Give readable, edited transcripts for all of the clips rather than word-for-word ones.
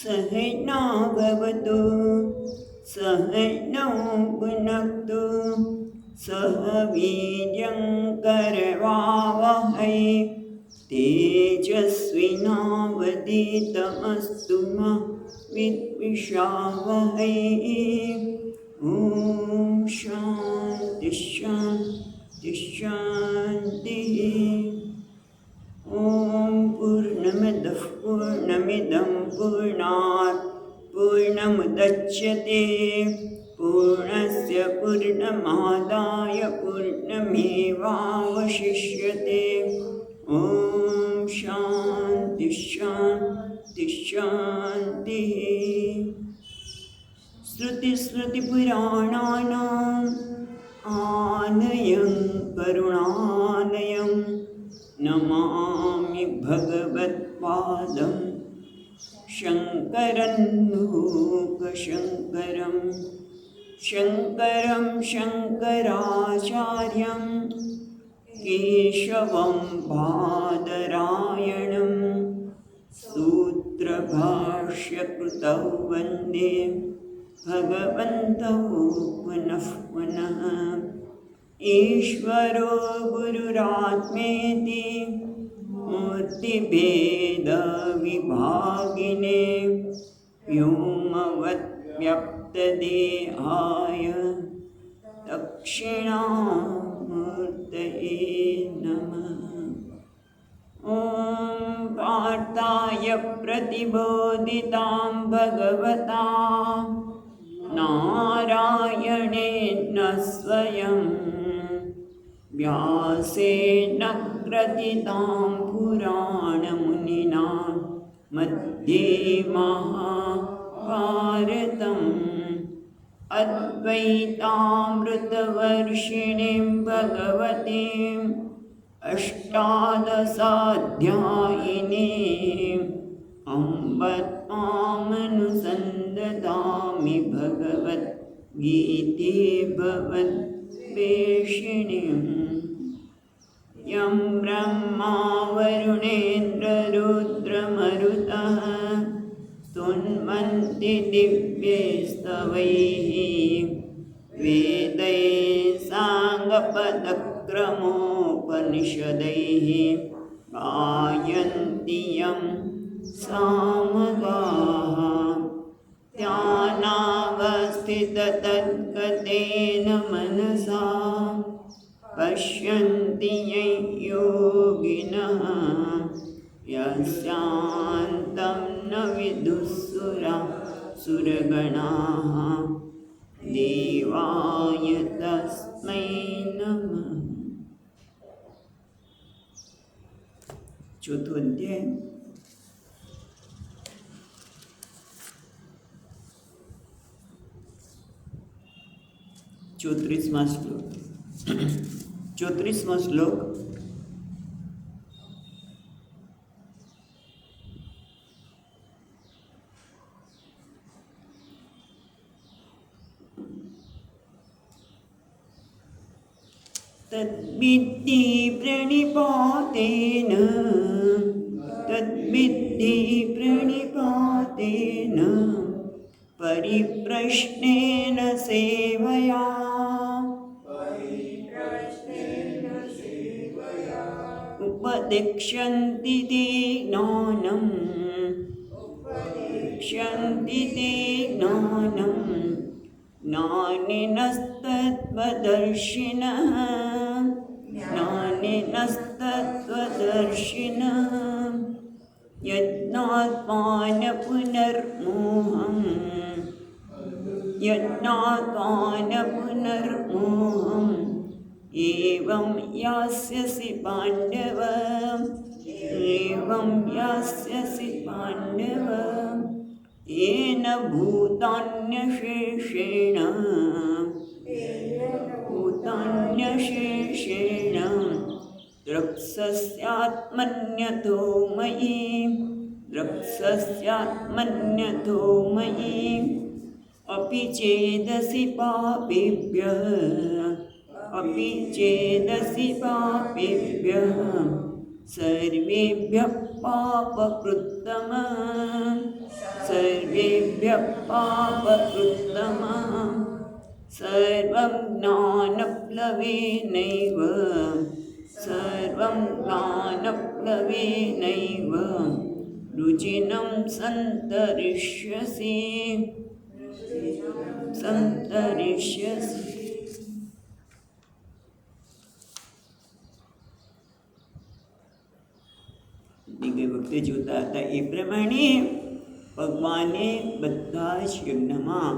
सहनाववतु सहनौ भुनक्तु सह वीर्यङ्करवावहै तेजस्विनावधीतमस्तु मा विद्विषावहै। ॐ शान्ति शान्ति शान्तिः। ॐ पूर्णमदः पूर्णमिदं पूर्णात् पूर्णमुदच्यते पूर्णस्य पूर्णमादाय पूर्णमेवावशिष्यते। ॐ शान्ति शान्ति शान्तिः। श्रुतिस्मृतिपुराणानाम् आलयं करुणालयं नमामि भगवत्पादं शङ्करं लोकशङ्करं शङ्करं शङ्कराचार्यं केशवं बादरायणं सूत्रभाष्यकृतौ वन्दे भगवन्तौ पुनः पुनः। ईश्वरो गुरुरात्मेति मूर्तिभेदविभागिने व्योमवद्व्यक्तदेहाय दक्षिणामूर्तये नमः। ॐ पार्थाय प्रतिबोधितां भगवता नारायणेन स्वयं व्यासेन ग्रथितां पुराणमुनिना मध्ये महाभारतम् अद्वैतामृतवर्षिणीं भगवतीम् अष्टादशाध्यायिनीम् अम्ब त्वामनुसन्दधामि भगवद्गीते भगवद्वेषिणीम्। यं ब्रह्मा वरुणेन्द्ररुद्रमरुतः स्तुन्वन्ति दिव्यैस्तवैः वेदैः साङ्गपदक्रमोपनिषदैः गायन्ति यं सामगाः। ध्यानावस्थिततद्गतेन मनसा पश्यन्ति यं योगिनः यस्यान्तं न विदुःसुरगणाः देवाय तस्मै नमः। चौथो अध्याय। चौत्रीसवां श्लोक। 34वां श्लोक। तद्विद्धि प्रणिपातेन परिप्रश्नेन सेवया उपदिक्षन्ति ते ज्ञानं ज्ञानिनस्तत्त्वदर्शिनः यज्ञात्वानपुनर्मोहम् एवं यास्यसि पाण्डव येन भूतान्यशेषेण द्रक्ष्यस्यात्मन्यथो मयि अपि चेदसि पापेभ्यः સર્વેભ્યઃ પાપકૃત્તમ સર્વેભ્યઃ પાપકૃત્તમ સર્વં જ્ઞાનપ્લવેનૈવ સર્વં જ્ઞાનપ્લવેનૈવ રુચિनं સંતરિષ્યસि સંતરિષ્યસि. ગઈ વખતે જોતા હતા એ પ્રમાણે ભગવાને બધા જ યજ્ઞમાં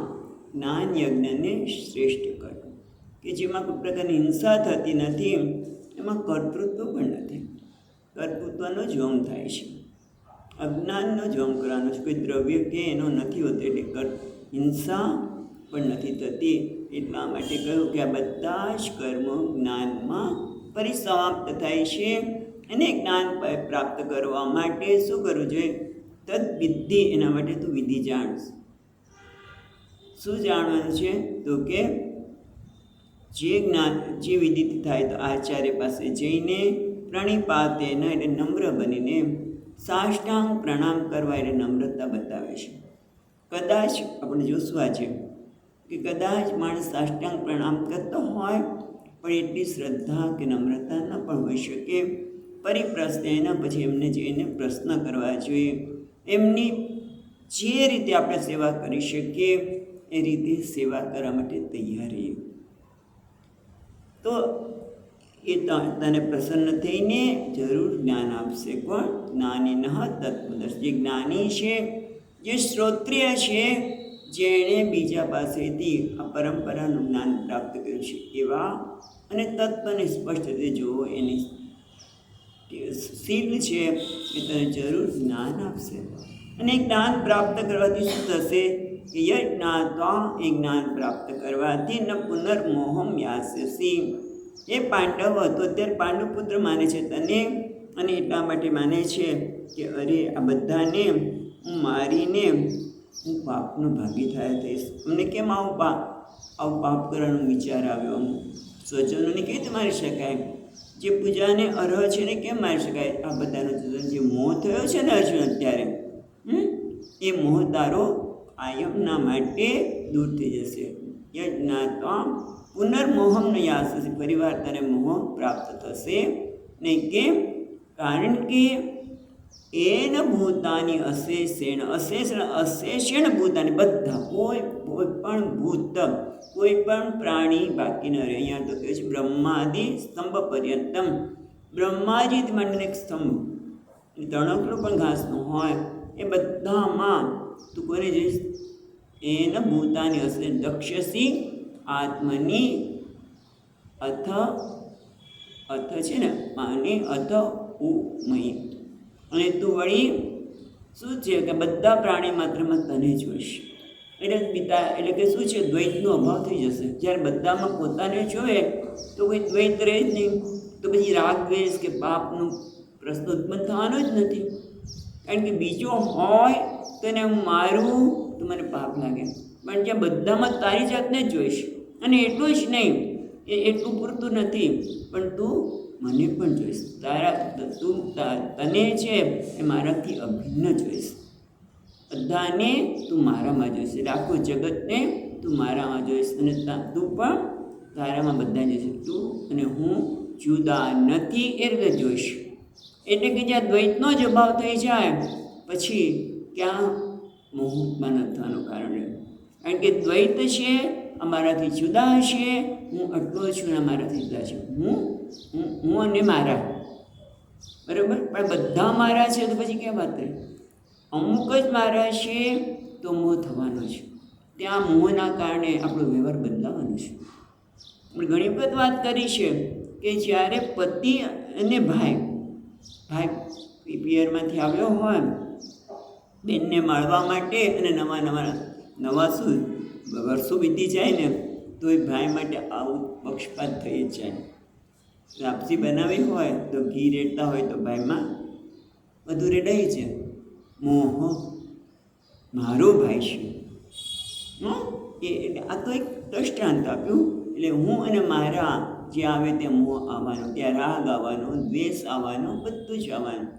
જ્ઞાન યજ્ઞને શ્રેષ્ઠ કર્યું કે જેમાં કોઈ પ્રકારની હિંસા થતી નથી, એમાં કર્તૃત્વ પણ નથી. કર્તૃત્વનો જોમ થાય છે, અજ્ઞાનનો જોમ કરવાનો છે. કોઈ દ્રવ્ય કે એનો નથી હોતો એટલે હિંસા પણ નથી થતી. એટલા માટે કહ્યું કે આ બધા જ કર્મો જ્ઞાનમાં પરિસમાપ્ત થાય છે. અને જ્ઞાન પ્રાપ્ત કરવા માટે શું કરવું જોઈએ? તદ વિધિ. એના માટે તું વિધિ જાણ. શું જાણવાનું છે? તો કે જે જ્ઞાન જે વિધિથી થાય તો આચાર્ય પાસે જઈને પ્રણિપાતેન એટલે નમ્ર બનીને સાષ્ટાંગ પ્રણામ કરવા એટલે નમ્રતા બતાવે છે. કદાચ આપણે જોશું આજે કે કદાચ માણસ સાષ્ટાંગ પ્રણામ કરતો હોય પણ એટલી શ્રદ્ધા કે નમ્રતા ન પણ હોઈ શકે. પરિપ્રશ્ન એના પછી એમને જઈને પ્રશ્ન કરવા જોઈએ. એમની જે રીતે આપણે સેવા કરી શકીએ એ રીતે સેવા કરવા માટે તૈયાર રહીએ તો એ તને પ્રસન્ન થઈને જરૂર જ્ઞાન આપશે. કોણ? જ્ઞાનીનઃ તત્વદર્શી. જે જ્ઞાની છે, જે શ્રોત્રિય છે, જેણે બીજા પાસેથી આ પરંપરાનું જ્ઞાન પ્રાપ્ત કર્યું છે એવા અને તત્વને સ્પષ્ટ રીતે જોવો એની શીલ છે એ તને જરૂર જ્ઞાન આપશે. અને જ્ઞાન પ્રાપ્ત કરવાથી શું થશે? કે યજ્ઞાત્વા એ જ્ઞાન પ્રાપ્ત કરવાથી ન પુનર્મોહમ યાસ્યસી. એ પાંડવ હતો ત્યારે પાંડુપુત્ર માને છે તને, અને એટલા માટે માને છે કે અરે આ બધાને હું મારીને હું પાપનો ભાગી થઈશ. અમને કેમ આવું પાપ કરવાનો વિચાર આવ્યો? સ્વજનોને કેવી રીતે મારી શકાય? જે પૂજાને અર્હ છે ને કેમ મારી શકાય? આ બધાનો જે મોહ થયો છે ને અર્જુન અત્યારે, એ મોહ તારો કાયમના માટે દૂર થઈ જશે. યજ્ઞાત્વા પુનર્મોહમ ન યાસ્યસી. ફરીવાર તને મોહ પ્રાપ્ત થશે નહીં. કેમ? કારણ કે એન ભૂતાની અશેષેણ અશેષેણ ભૂતાની બધા કોઈ પણ ભૂત કોઈ પણ પ્રાણી બાકી ન રહે. અહીંયા તો કહે છે બ્રહ્માદિ સ્તંભ પર્યંતમ. બ્રહ્માજીથી માંડીને એક સ્તંભ તણકલો પણ ઘાસનો હોય એ બધામાં તું કોને જઈશ? એન ભૂતાની હશે દક્ષસી આત્મની અથ છે ને માને અથ ઉમય. અને તું વળી શું છે કે બધા પ્રાણી માત્રમાં તને જોઈશ. એટલે કે શું છે? દ્વૈતનો અભાવ થઈ જશે. જ્યારે બધામાં પોતાને જોવે તો કોઈ દ્વૈત રહે જ નહીં. તો પછી રાગ દ્વેષ કે પાપનું પ્રશ્ન ઉત્પન્ન થવાનો જ નથી. કારણ કે બીજો હોય તો એને હું મારું તો મને પાપ લાગે, પણ જ્યાં બધામાં તારી જાતને જ જોઈશ. અને એટલું જ નહીં, એટલું પૂરતું નથી, પણ તું મને પણ જોઈશ. તને છે એ મારાથી અભિન્ન જોઈશ. બધાને તું મારામાં જોઈશ. એટલે આખું જગતને તું મારામાં જોઈશ અને તું પણ તારામાં બધા જોઈશ. તું અને હું જુદા નથી એ રીતે જોઈશ. એટલે કે જ્યાં દ્વૈતનો જ અભાવ થઈ જાય પછી ક્યાં મોહ ઉત્પન્ન થવાનું કારણ રહે. કારણ કે દ્વૈત છે અમારાથી જુદા છે, હું આટલો છું અને અમારાથી જુદા છે. હું અને મારા, બરાબર. પણ બધા મારા છે તો પછી ક્યાં વાત રહે? અમુક જ મારા છે તો મોહ થવાનો છે. ત્યાં મોહના કારણે આપણો વ્યવહાર બદલાવાનો છે. આપણે ઘણી વખત વાત કરી છે કે જ્યારે પતિ અને ભાઈ પિયરમાંથી આવ્યો હોય બેનને મળવા માટે, અને નવા શું વર્ષો વીતી જાય ને તો એ ભાઈ માટે આવું પક્ષપાત થઈ જ જાય. લાપસી બનાવી હોય તો ઘી રેડતા હોય તો ભાઈમાં બધું રેડાઈ છે. મોહ મારો ભાઈ છે. એટલે આ તો એક દ્રષ્ટાંત આપ્યું. એટલે હું અને મારા જે આવે તે મોહ આવવાનો, ત્યાં રાગ આવવાનો, દ્વેષ આવવાનો, બધું જ આવવાનું.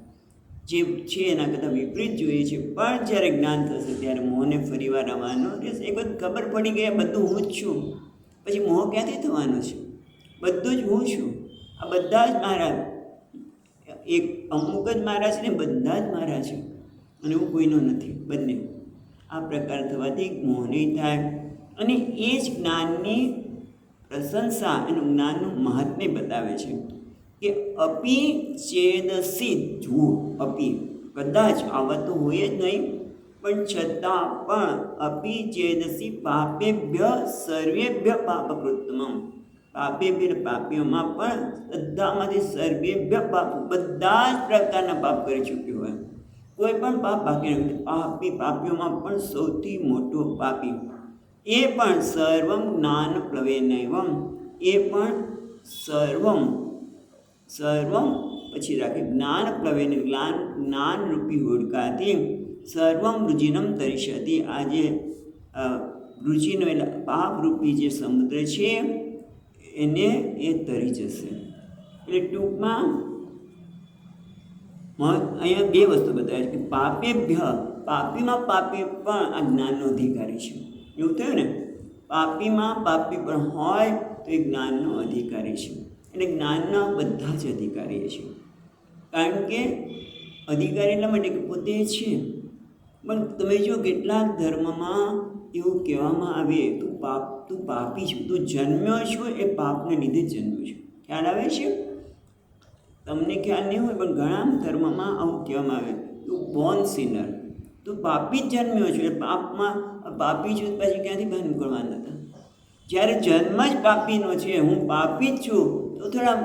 જે છે એના કરતાં વિપરીત જોઈએ છે. પણ જ્યારે જ્ઞાન થશે ત્યારે મોહને ફરીવાર આવવાનો રહેશે. એક વખત ખબર પડી ગઈ બધું હું જ છું, પછી મોહ ક્યાંથી થવાનો છે? બધું જ હું છું. આ બધા જ મારા, એક અમુક જ મારા છે ને બધા જ મારા છે, અને હું કોઈનો નથી, બંને. આ પ્રકાર થવાથી મોહ નહીં થાય. અને એ જ જ્ઞાનની પ્રશંસા, એનું જ્ઞાનનું મહાત્મ્ય બતાવે છે કે અપી ચેદસી, જુઓ, અપી કદાચ આવા તો હોય જ નહીં, પણ છતાં પણ અપી ચેદસી પાપેભ્ય સર્વેભ્ય પાપકૃત્તમમ, પાપેભ્ય પાપીઓમાં પણ બધામાંથી સર્વેભ્ય પાપ, બધા જ પ્રકારના પાપ કરી ચૂક્યો હોય, કોઈ પણ પાપ બાકી નથી. પાપીઓમાં પણ સૌથી મોટો પાપી, એ પણ સર્વમ જ્ઞાન પ્લવેનૈવમ, એ પણ સર્વમ પછી રાખે જ્ઞાન પ્લવેન, જ્ઞાનરૂપી હોડકાથી સર્વમ વૃજિનમ તરિષ્યતિ, આ જે વૃજિનો એટલે પાપરૂપી જે સમુદ્ર છે એને એ તરી જશે. એટલે ટૂંકમાં અહીંયા બે વસ્તુ બતાવે છે કે પાપેભ્ય, પાપીમાં પાપી પણ આ જ્ઞાનનો અધિકારી છે. એવું થયું ને, પાપીમાં પાપી પણ હોય તો એ જ્ઞાનનો અધિકારી છે. એટલે જ્ઞાનના બધા જ અધિકારી છે. કારણ કે અધિકારી એટલા માટે કે પોતે છે. પણ તમે જો કેટલાક ધર્મમાં એવું કહેવામાં આવે, તું પાપી છું, તું જન્મ્યો છો એ પાપને લીધે જ જન્મ્યો છું. ખ્યાલ આવે છે? તમને ખ્યાલ નહીં હોય પણ ઘણા ધર્મમાં આવું કહેવામાં આવે, તું બોર્ન સિનર, તું પાપી જ જન્મ્યો છું, એ પાપમાં પાપી છું, પછી ક્યાંથી બહાર નીકળવાના હતા? જ્યારે જન્મ જ પાપીનો છે, હું પાપી જ છું, તો થોડા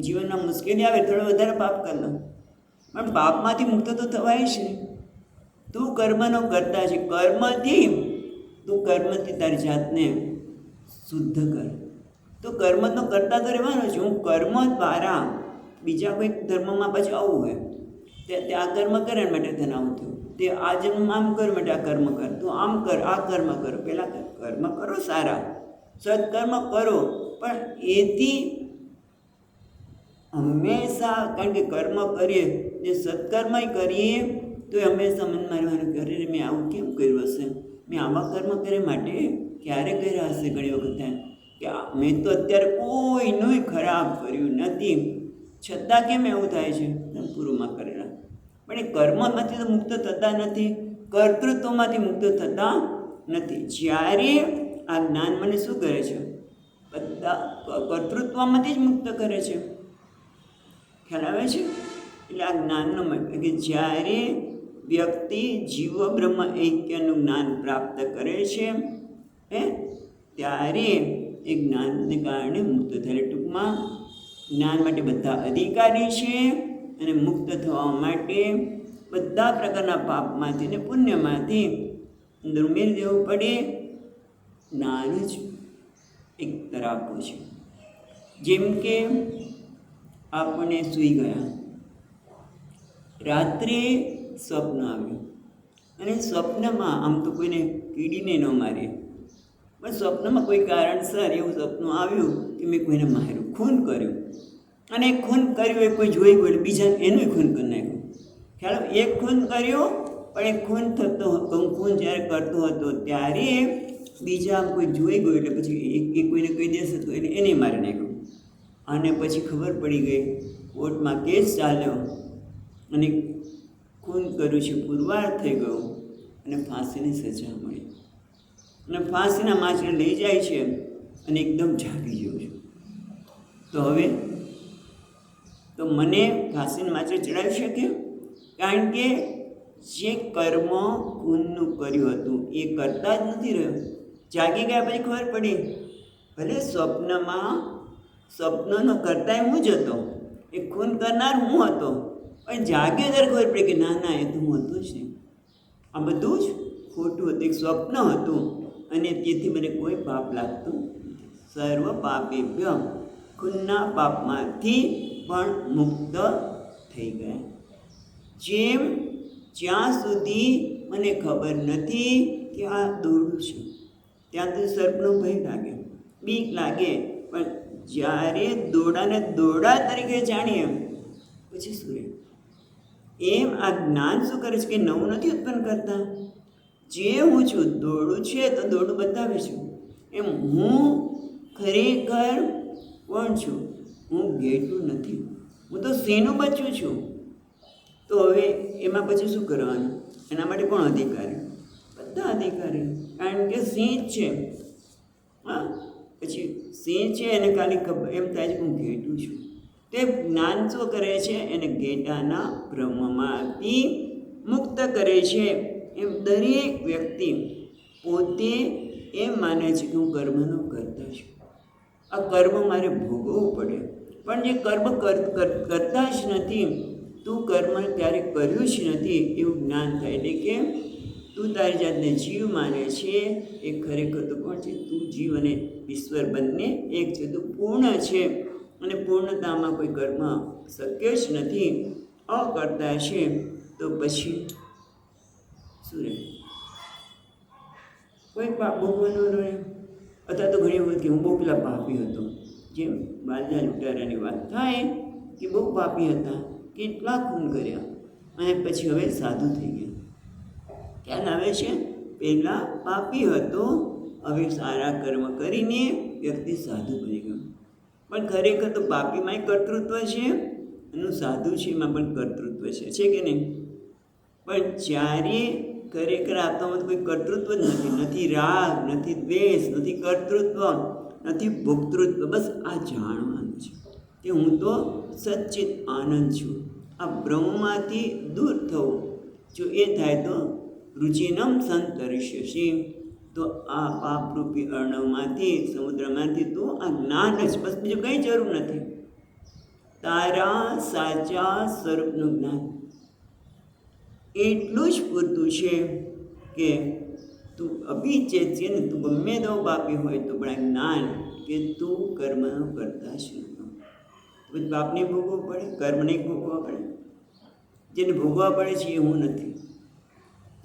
જીવનમાં મુશ્કેલી આવે, થોડો વધારે પાપ કરી લો, પણ પાપમાંથી મુક્ત તો થવાય છે. તું કર્મનો કરતા છે, કર્મથી તારી જાતને શુદ્ધ કર. તો કર્મ તો કરતા તો રહેવાનો છે. હું કર્મ દ્વારા, બીજા કોઈ ધર્મમાં પછી આવું હોય તે આ કર્મ કરે માટે તને આવું થયું, તે આ જન્મ આમ કર માટે આ કર્મ કર, તું આમ કર, આ કર્મ કરો. પહેલાં કર્મ કરો સારા, સત્કર્મ કરો, પણ એથી હંમેશા, કારણ કે કર્મ કરીએ, જે સત્કર્મ કરીએ તો એ હંમેશા મનમાં રહેવાનું કે અરે મેં આવું કેમ કર્યું હશે, મેં આવા કર્મ કર્યા માટે ક્યારે કર્યા હશે. ઘણી વખત થાય કે મેં તો અત્યારે કોઈનું ખરાબ કર્યું નથી, છતાં કેમ એવું થાય છે? પૂર્વમાં કરેલા. પણ એ કર્મમાંથી તો મુક્ત થતા નથી, કર્તૃત્વમાંથી મુક્ત થતા નથી. જ્યારે આ જ્ઞાન મને શું કરે છે? બધા કર્તૃત્વમાંથી જ મુક્ત કરે છે. ખ્યાલ આવે છે? એટલે આ જ્ઞાનનો મતલબ કે જ્યારે વ્યક્તિ જીવ બ્રહ્મ ઐક્યનું જ્ઞાન પ્રાપ્ત કરે છે ત્યારે એ જ્ઞાનને કારણે મુક્ત થાય. ટૂંકમાં જ્ઞાન માટે બધા અધિકારી છે, અને મુક્ત થવા માટે બધા પ્રકારના પાપમાંથી ને પુણ્યમાંથી અંદર ઉમેરી દેવું પડે. જ્ઞાન જ એક તરાપો છે. જેમ કે આપણે સૂઈ ગયા, રાત્રે સ્વપ્ન આવ્યું, અને સ્વપ્નમાં આમ તો કોઈને કીડીને ન મારે, પણ સ્વપ્નમાં કોઈ કારણસર એવું સપનું આવ્યું કે મેં કોઈને માર્યું, ખૂન કર્યું, અને ખૂન કર્યું એ કોઈ જોઈ ગયું એટલે બીજાને એનું ખૂન કરી નાખ્યું. ખ્યાલ, એક ખૂન કર્યું, પણ એ ખૂન ખૂન જ્યારે કરતો હતો ત્યારે બીજા કોઈ જોઈ ગયું એટલે પછી એ કોઈને કહી દેશે તો એને મારી નાખ્યું. અને પછી ખબર પડી ગઈ, કોર્ટમાં કેસ ચાલ્યો, અને ખૂન કર્યું છે પુરવાર થઈ ગયો, અને ફાંસીની સજા મળી. અને ફાંસીના માછરે લઈ જાય છે, અને એકદમ જાગી ગયો છું. તો હવે તો મને ફાંસીના માછરે ચડાવી શકે? કારણ કે જે કર્મ ખૂનનું કર્યું હતું એ કરતા જ નથી રહ્યો. જાગી ગયા પછી ખબર પડી, ભલે સ્વપ્નનો કરતા હું જ હતો, એ ખૂન કરનાર હું હતો, પણ જાગ્યો ત્યારે ખબર પડી કે ના એ તો હું હતો જ નહીં, આ બધું જ ખોટું હતું, એક સ્વપ્ન હતું, અને તેથી મને કોઈ પાપ લાગતું નથી. સર્વ પાપેભ્ય, ખૂનના પાપમાંથી પણ મુક્ત થઈ ગયા. જેમ જ્યાં સુધી મને ખબર નથી કે આ દોરડું છે, ત્યાં સુધી સર્પનો ભય લાગે, બીક લાગે, પણ જ્યારે દોડાને દોડા તરીકે જાણીએ પછી શું રહે? એમ આ જ્ઞાન શું કરે છે કે નવું નથી ઉત્પન્ન કરતા. જે હું છું, દોડું છે તો દોડું બતાવે છું. એમ હું ખરેખર કોણ છું? હું ઘેટું નથી, હું તો શેનું બચ્ચું છું. તો હવે એમાં પછી શું કરવાનું? એના માટે કોણ અધિકારી? બધા અધિકારી, કારણ કે સિંહ છે. હા, પછી સિંહ છે એને ખાલી ખબર એમ થાય છે કે હું ઘેટું છું. તે જ્ઞાન શું કરે છે? એને ઘેટાના ભ્રમમાંથી મુક્ત કરે છે. એમ દરેક વ્યક્તિ પોતે એમ માને છે કે હું કર્મનો કરતા છું, આ કર્મ મારે ભોગવવું પડે. પણ જે કર્મ કરતા જ નથી, તું કર્મ ક્યારેય કર્યું જ નથી એવું જ્ઞાન થાય. એટલે કે તું તારી જાતને જીવ માને છે, એ ખરેખર તો કોણ છે? તું જીવ અને ઈશ્વર બંને એક છે. તું પૂર્ણ છે અને પૂર્ણતામાં કોઈ કર્મ શક્ય જ નથી, અકર્તા છે. તો પછી શું રહે? કોઈ પાપ ભોગવવાનું રહે. અથવા તો ઘણી વખત કે હું બહુ પેલા પાપી હતો, જેમ બાલના લૂંટારાની વાત થાય કે બહુ પાપી હતા, કેટલા ખૂન કર્યા અને પછી હવે સાધુ થઈ ગયા. ખ્યાલ આવે છે? પહેલાં પાપી હતો, હવે સારા કર્મ કરીને વ્યક્તિ સાધુ બની ગયો. પણ ખરેખર તો પાપીમાંય કર્તૃત્વ છે અને સાધુ છે એમાં પણ કર્તૃત્વ છે કે નહીં? પણ જ્યારે ખરેખર આપણામાં કોઈ કર્તૃત્વ જ નથી, નથી રાગ, નથી દ્વેષ, નથી કર્તૃત્વ, નથી ભોક્તૃત્વ. બસ આ જાણવાનું છે કે હું તો સચ્ચિત આનંદ છું. આ બ્રહ્મમાંથી દૂર થવું, જો એ થાય તો રુચિનમ સંતરિષ્યસી. તો આ પાપરૂપી અર્ણવમાંથી, સમુદ્રમાંથી તું આ જ્ઞાન જ, બસ બીજું કંઈ જરૂર નથી. તારા સાચા સ્વરૂપનું જ્ઞાન એટલું જ પૂરતું છે કે તું અભિચેત છે ને, તું ગમે તેવો પાપી હોય તો પણ આ જ્ઞાન કે તું કર્મનો કરતા છે. પછી પાપને ભોગવવું પડે, કર્મ નહીં ભોગવવા પડે. જેને ભોગવવા પડે છે એ હું નથી.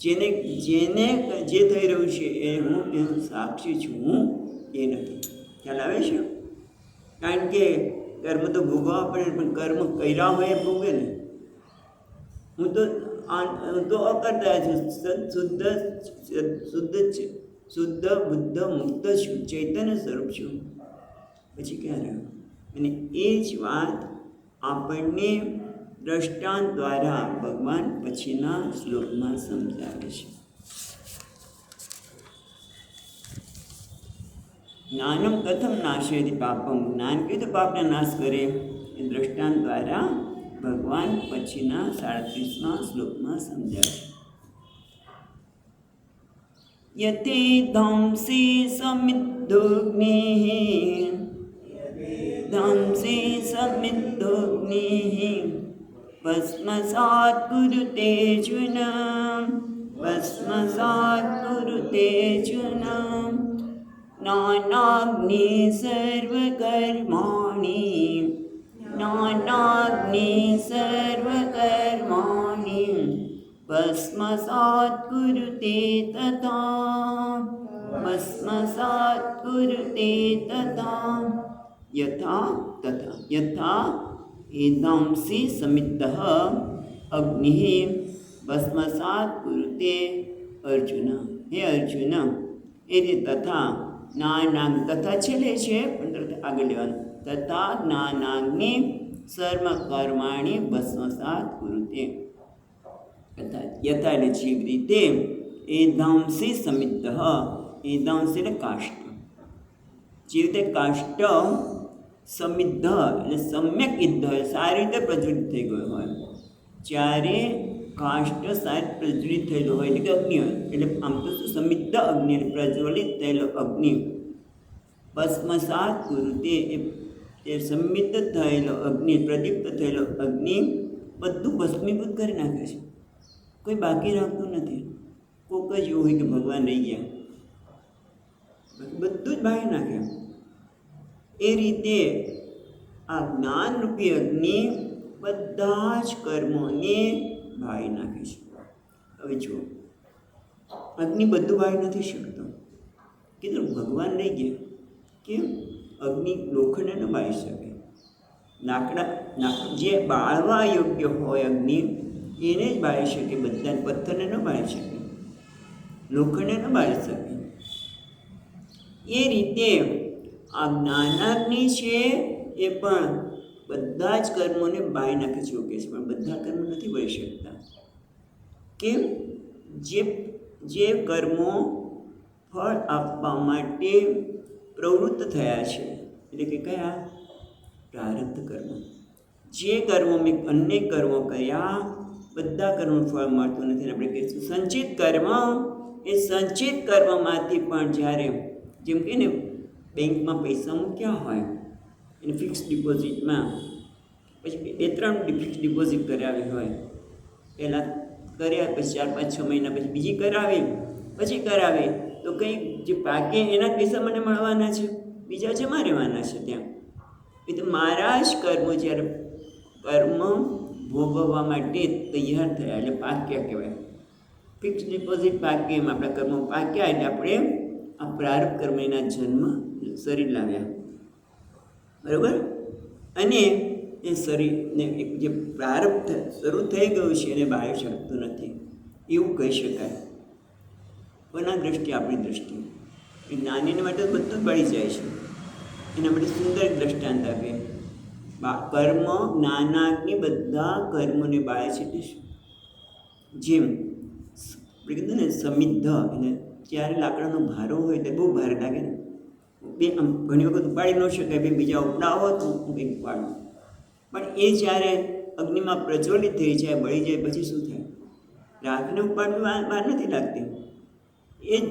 જેને જે થઈ રહ્યું છે એ હું એનું સાક્ષી છું, હું એ નથી. ખ્યાલ આવે છે? કારણ કે કર્મ તો ભોગવવા પડે, પણ કર્મ કર્યા હોય એ ભોગે ને. હું તો અકર્તા છું, શુદ્ધ બુદ્ધ મુક્ત છું, ચૈતન્ય સ્વરૂપ છું. પછી ક્યાં રહ્યું? અને એ જ વાત આપણને દ્રષ્ટાંત દ્વારા ભગવાન પછીના શ્લોકમાં સમજાવે છે. જ્ઞાનમ કથમ નાશયતિ પાપમ, જ્ઞાન કેવી રીતે પાપને નાશ કરે એ દ્રષ્ટાંત દ્વારા ભગવાન પછીના 37મા શ્લોકમાં સમજાવે છે. યતે ધંસી સમિદ્ધોગ્નિઃ, ધંસી સમિદ્ધોગ્નિઃ ભસ્મસાત કુરુતે જુના, ભસ્મસાત કુરુતે જુના. જ્ઞાનાગ્નિ સર્વકર્માણિ, જ્ઞાનાગ્નિ સર્વકર્માણિ ભસ્મસાત કુરુતે તથા, ભસ્મસાત કુરુતે તથા. યથા તથા, યથા એધાંસી સમિદ્ધઃ અગ્નિઃ ભસ્મસાત કુરુતે અર્જુન. હે અર્જુન, એ રીતે તથા જ્ઞાનાગ્નિ, તથા છેલ્લે છે પણ આગળ લેવાનું. તથા જ્ઞાનાગ્નિ સર્વ કર્માણિ ભસ્મસાત કુરુતે. યથા એટલે જેવી રીતે એ ધાંસી સમિદ્ધ, એ ધાંસ એટલે કાષ્ટ. જેવી રીતે કાષ્ટ સમિદ્ધ એટલે સમ્યક ઇદ્ધ, સારી રીતે પ્રજ્વલિત થઈ ગયો હોય. જ્યારે કાષ્ટ સારી પ્રજ્વલિત થયેલો હોય એટલે કે અગ્નિ હોય, એટલે આમ તો સમિદ્ધ અગ્નિ એટલે પ્રજ્વલિત થયેલો અગ્નિ. ભસ્મસાત કુરુતે એ સમિદ્ધ થયેલો અગ્નિ, પ્રદીપ્ત થયેલો અગ્નિ બધું ભસ્મીભૂત કરી નાખે છે, કોઈ બાકી રાખતું નથી. કોક જ એવું હોય કે ભગવાન રહી ગયા, બધું જ બાળી નાખે. એ રીતે આ જ્ઞાનરૂપી અગ્નિ બધા જ કર્મોને બાળી નાખે છે. હવે જુઓ, અગ્નિ બધું બાળી નથી શકતો. કીધું ભગવાન રહી ગયા. કેમ? અગ્નિ લોખંડને ન બાળી શકે. જે બાળવા યોગ્ય હોય અગ્નિ એને જ બાળી શકે, બધા પથ્થરને ન બાળી શકે, લોખંડને ન બાળી શકે. એ રીતે આ જ્ઞાનાગ્નિ છે એ પણ બધા જ કર્મોને બાળી નાખી શકે છે, પણ બધા કર્મો નથી બાળી શકતા. કેમ? જે કર્મો ફળ આપવા માટે પ્રવૃત્ત થયા છે, એટલે કે કયા? પ્રારબ્ધ કર્મો. જે કર્મો મેં અનેક કર્મો કર્યા, બધા કર્મો ફળ મળતું નથી. આપણે કહીશું સંચિત કર્મ. એ સંચિત કર્મમાંથી પણ જ્યારે જેમ કે ને બેંકમાં પૈસા મૂક્યા હોય એને ફિક્સ ડિપોઝિટમાં, પછી 2-3 ફિક્સ ડિપોઝિટ કરાવી હોય, પહેલાં કર્યા, પછી 4-5-6 મહિના પછી બીજી કરાવી, પછી કરાવે તો કંઈ જે પાકે એના પૈસા મને મળવાના છે, બીજા જમા રહેવાના છે ત્યાં. એ તો મારા જ કર્મો જ્યારે કર્મ ભોગવવા માટે તૈયાર થયા એટલે પાક્યા કહેવાય. ફિક્સ ડિપોઝિટ પાકે એમ આપણા કર્મો પાક્યા એટલે આપણે આ પ્રારબ્ધ કર્મના જન્મ શરીર લાવ્યા, બરાબર. અને એ શરીરને એક જે પ્રારબ્ધ શરૂ થઈ ગયું છે એને બાળી શકતું નથી એવું કહી શકાય. કોના દ્રષ્ટિએ? આપણી દ્રષ્ટિએ. એ જ્ઞાનીને માટે બધું જ બળી જાય છે. એના માટે સુંદર દ્રષ્ટાંત આપે. કર્મ જ્ઞાનાગ્નિ બધા કર્મોને બાળે છે. એટલે જેમ આપણે કીધું ને સમિદ્ધ, એટલે જ્યારે લાકડાનો ભારો હોય ત્યારે બહુ ભારે લાગે ને, ઘણી વખત ઉપાડી ન શકાય, બીજા ઉપડાવો તો કંઈક ઉપાડવું. પણ એ જ્યારે અગ્નિમાં પ્રજ્વલિત થઈ જાય, બળી જાય, પછી શું થાય? રાખને ઉપાડવી વાર નથી લાગતી. એ જ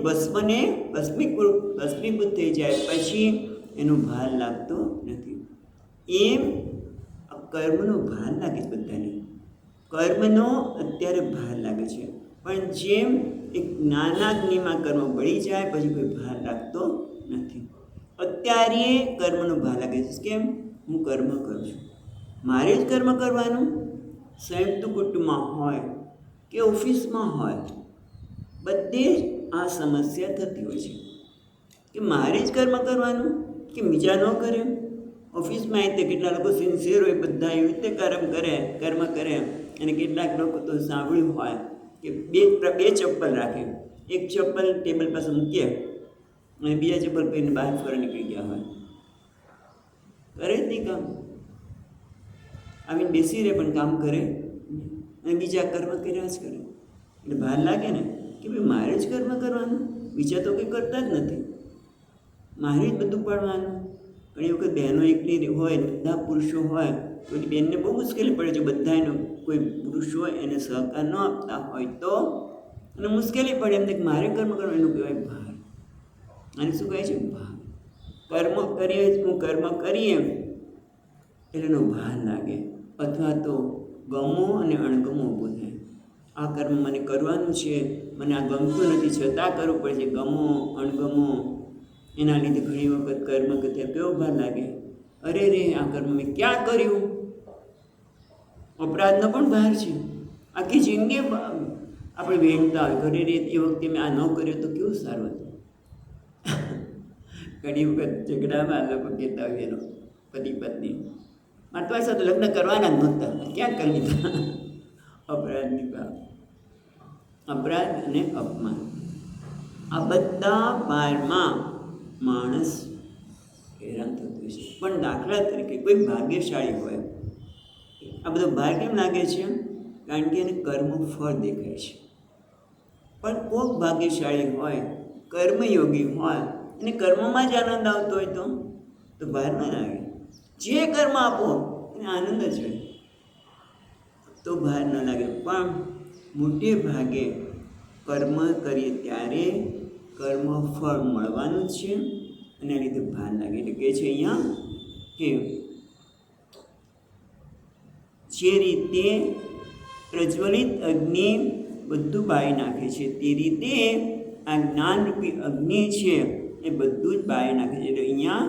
ભસ્મીભૂત થઈ જાય પછી એનો ભાર લાગતો નથી. એમ કર્મનો ભાર લાગે છે બધાને. કર્મનો અત્યારે ભાર લાગે છે, પણ જેમ એક જ્ઞાનાગ્નિમાં કર્મ બળી જાય પછી કોઈ ભાર લાગતો નથી. અત્યારે કર્મનો ભાર લાગે છે. કેમ? હું કર્મ કરું છું, મારે જ કર્મ કરવાનું. સંયુક્ત કુટુંબમાં હોય કે ઓફિસમાં હોય, બધે જ આ સમસ્યા થતી હોય છે કે મારે જ કર્મ કરવાનું કે બીજા ન કરે. ઓફિસમાં એ તે કેટલા લોકો સિન્સિયર હોય, બધા એવી રીતે કર્મ કરે. અને કેટલાક લોકો તો સાંભળ્યું હોય કે બે ચપ્પલ રાખે, એક ચપ્પલ ટેબલ પાસે મૂકીએ અને બીજા ચપ્પલ પહેરીને બહાર ફરવા નીકળી ગયા હોય. કરે જ નહીં કામ, આવીને બેસી રહે પણ કામ કરે અને બીજા કર્મ કર્યા જ કરે. એટલે ભાર લાગે ને કે ભાઈ મારે જ કર્મ કરવાનું, બીજા તો કંઈ કરતા જ નથી, મારે જ બધું પાડવાનું. ઘણી વખત બહેનો એકલી હોય, બધા પુરુષો હોય તો બહેનને બહુ મુશ્કેલી પડે છે. બધા એનો કોઈ પુરુષ હોય એને સહકાર ન આપતા હોય તો એને મુશ્કેલી પડે. એમ કે મારે કર્મ કરવાનું, એનું કહેવાય ભાર. અને શું કહે છે? ભાર. કર્મ કરીએ, હું કર્મ કરીએ એટલે એનો ભાર લાગે, અથવા તો ગમો અને અણગમો ઊભો થાય. આ કર્મ મને કરવાનું છે, મને આ ગમતું નથી છતાં કરવું પડે છે. ગમો અણગમો એના લીધે ઘણી વખત કર્મ કરતા કેવો ભાર લાગે. અરે રે, આ કર્મ મેં ક્યાં કર્યું? અપરાધનો પણ ભાર છે. આખી જિંદગી આપણે વેણતા હોય, ઘરે રે એ વખતે મેં આ ન કર્યું તો કેવું સારું હતું. ઘણી વખત ઝઘડામાં લોકો કહેતા હોય એનો પતિ પત્ની, મારે તમારી સાથે લગ્ન કરવાના જ નહોતા, ક્યાં કરી દીધા? અપરાધની ભાવ, અપરાધ અને અપમાન, આ બધા ભારમાં માણસ હેરાન થતું હોય છે. પણ દાખલા તરીકે કોઈ ભાગ્યશાળી હોય, આ બધો ભાર કેમ લાગે છે? કારણ કે એને કર્મ ફળ દેખાય છે. પણ કોઈક ભાગ્યશાળી હોય, કર્મયોગી હોય, એને કર્મમાં જ આનંદ આવતો હોય તો ભાર ન લાગે. જે કર્મ આપો એને આનંદ જ હોય તો ભાર ન લાગે. પણ મોટે ભાગે કર્મ કરીએ ત્યારે કર્મ ફળ મળવાનું જ છે, અને આ લીધે ભાર લાગે. એટલે કહે છે અહીંયા કે જે રીતે પ્રજ્વલિત અગ્નિ બધું બાળી નાખે છે, તે રીતે આ જ્ઞાનરૂપી અગ્નિ છે એ બધું જ બાળી નાખે છે. એટલે અહીંયા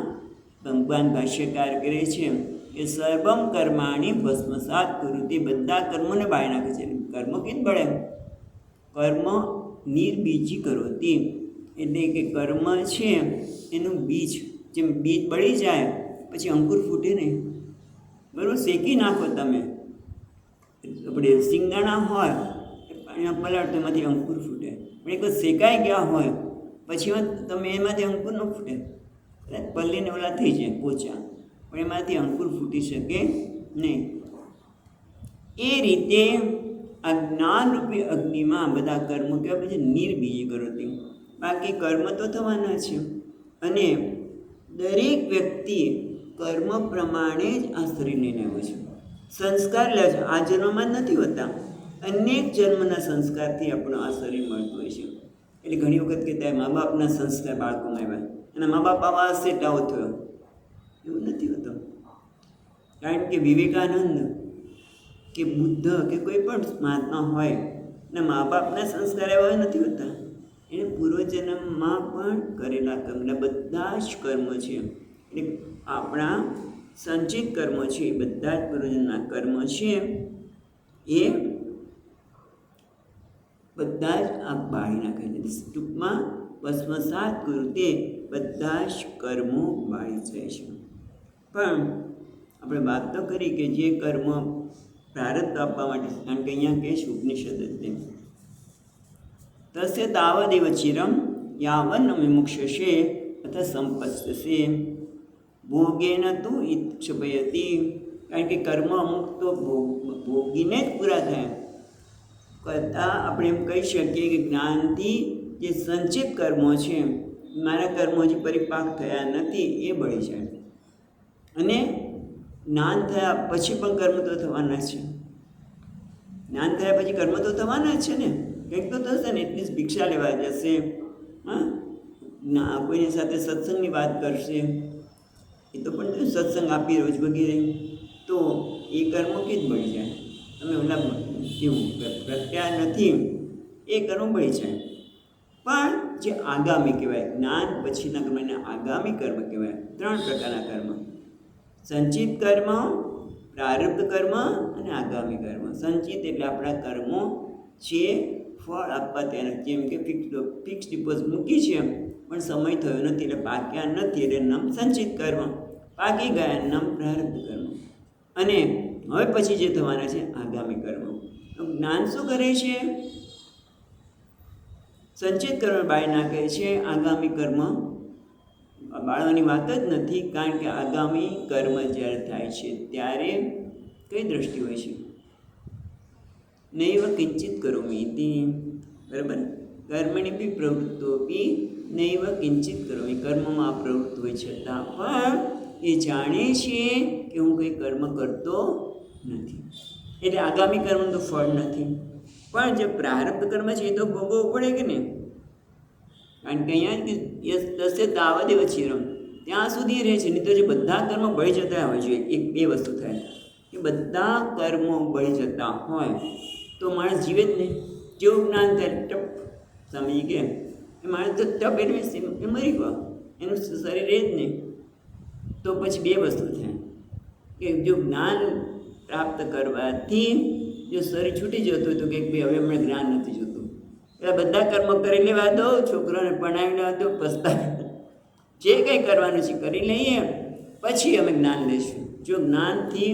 ભગવાન ભાષ્યકાર કરે છે કે સર્વમ કર્માણી ભસ્મસાત કુરુ, તે બધા કર્મોને બાળી નાખે છે. કર્મ કેમ બળે? કર્મ નિર્બીજી કરોતી, એટલે કે કર્મ છે એનું બીજ જેમ બીજ બળી જાય પછી અંકુર ફૂટે નહીં, બરાબર? શેકી નાખો તમે, આપણે સિંગદાણા હોય પાણીમાં પલાળો તો એમાંથી અંકુર ફૂટે, પણ એક શેકાઈ ગયા હોય પછી તમે એમાંથી અંકુર ન ફૂટે, પલ્લીને ઓલા થઈ જાય પોચા, પણ એમાંથી અંકુર ફૂટી શકે નહીં. એ રીતે આ જ્ઞાનરૂપી અગ્નિમાં બધા કર્મો કહેવાય પછી નિર્બીજી કરોતી, બાકી કર્મ તો થવાના છે. અને દરેક વ્યક્તિએ કર્મ પ્રમાણે જ આ શરીરને લેવું છે. સંસ્કાર લે છે, આ જન્મમાં જ નથી હોતા, અનેક જન્મના સંસ્કારથી આપણો આ શરીર મળતું હોય છે. એટલે ઘણી વખત કહેતા મા બાપના સંસ્કાર બાળકોમાં આવ્યા, અને મા બાપ આવા હશે એટલે આવો થયો, એવું નથી હોતું. કારણ કે વિવેકાનંદ કે બુદ્ધ કે કોઈ પણ મહાત્મા હોય ને મા બાપના સંસ્કાર એવા નથી હોતા, એને પૂર્વજન્મમાં પણ કરેલા કર્મના બધા જ કર્મો છે. એટલે આપણા સંચિત કર્મો છે, એ બધા જ પૂર્વજન્મના કર્મો છે, એ બધા જ આ બાળી નાખે છે. ટૂંકમાં ભસ્મસાત કૃતે બધા જ કર્મો બાળી જાય છે. પણ આપણે વાત તો કરી કે જે કર્મ પ્રારબ્ધ આપવા માટે, કારણ કે અહીંયા કહે છે ઉપનિષદ તસ્ય તાવદેવ ચિરમ યાવન્ન વિમુક્ષસે અથ સંપત્સ્યસે ભોગેન તુ ઈચ્છપયતિ. કારણ કે કર્મ અમુક તો ભોગીને જ પૂરા થાય. કરતાં આપણે એમ કહી શકીએ કે જ્ઞાનથી જે સંચિત કર્મો છે, મારા કર્મો જે પરિપાક થયા નથી એ બળી જાય. અને જ્ઞાન થયા પછી પણ કર્મ તો થવાના છે. જ્ઞાન થયા પછી કર્મ તો થવાના જ છે ને, કંઈક તો થશે ને. એટલી ભિક્ષા લેવા જશે, કોઈની સાથે સત્સંગની વાત કરશે, એ તો પણ સત્સંગ આપી રોજ વગેરે, તો એ કર્મો કે જ બળી જાય. તમે ઓલા જેવું પ્રત્યા નથી એ કર્મ બળી જાય. પણ જે આગામી કહેવાય, જ્ઞાન પછીના કર્મ એને આગામી કર્મ કહેવાય. 3 પ્રકારના કર્મ: સંચિત કર્મ, પ્રારબ્ધ કર્મ અને આગામી કર્મ. સંચિત એટલે આપણા કર્મો જે ફળ આપવા ત્યાં, જેમ કે ફિક્સ ડિપોઝિટ મૂકી છે પણ સમય થયો નથી એટલે પાક્યા નથી, એટલે નામ સંચિત કર્મ. પાકી ગયા નામ પ્રારબ્ધ કર્મ. અને હવે પછી જે થવાના છે આગામી કર્મ. જ્ઞાન શું કરે છે? સંચિત કર્મ બાળી નાખે છે, આગામી કર્મ બાળવાની વાત જ નથી. કારણ કે આગામી કર્મ જ્યારે થાય છે ત્યારે કઈ દ્રષ્ટિ હોય છે? નૈવ કિંચિત કરોમિ ઇતિ. બરાબર? કર્મણી બી પ્રવૃત્તો બી નૈવ કિંચિત કરોમિ. કર્મમાં પ્રવૃત્ત હોય છતાં પણ એ જાણે છે કે હું કંઈ કર્મ કરતો નથી, એટલે આગામી કર્મનું તો ફળ નથી. પણ જે પ્રારબ્ધ કર્મ છે એ તો ભોગવવું પડે કે નહીં? કારણ કે અહીંયા દસે તાવદેવ ચિરમ, ત્યાં સુધી રહે છે. નહીં તો જે બધા કર્મ બળી જતા હોય છે, એક બે વસ્તુ થાય કે બધા કર્મો બળી જતા હોય તો માણસ જીવે જ નહીં. જેવું જ્ઞાન થાય ટપ સમજી કે એ માણસ તો ટપ એટલે એ મરી ગયો, એનું શરીર રહે જ નહીં. તો પછી બે વસ્તુ થાય કે જો જ્ઞાન પ્રાપ્ત કરવાથી જો શરીર છૂટી જતું હોય તો કે ભાઈ હવે હમણાં જ્ઞાન નથી જોતું, એટલે બધા કર્મ કરી લેવા દો, છોકરાને ભણાવી લેવા દો, પસ્તાવી જે કંઈ કરવાનું છે કરી લઈએ, પછી અમે જ્ઞાન લઈશું. જો જ્ઞાનથી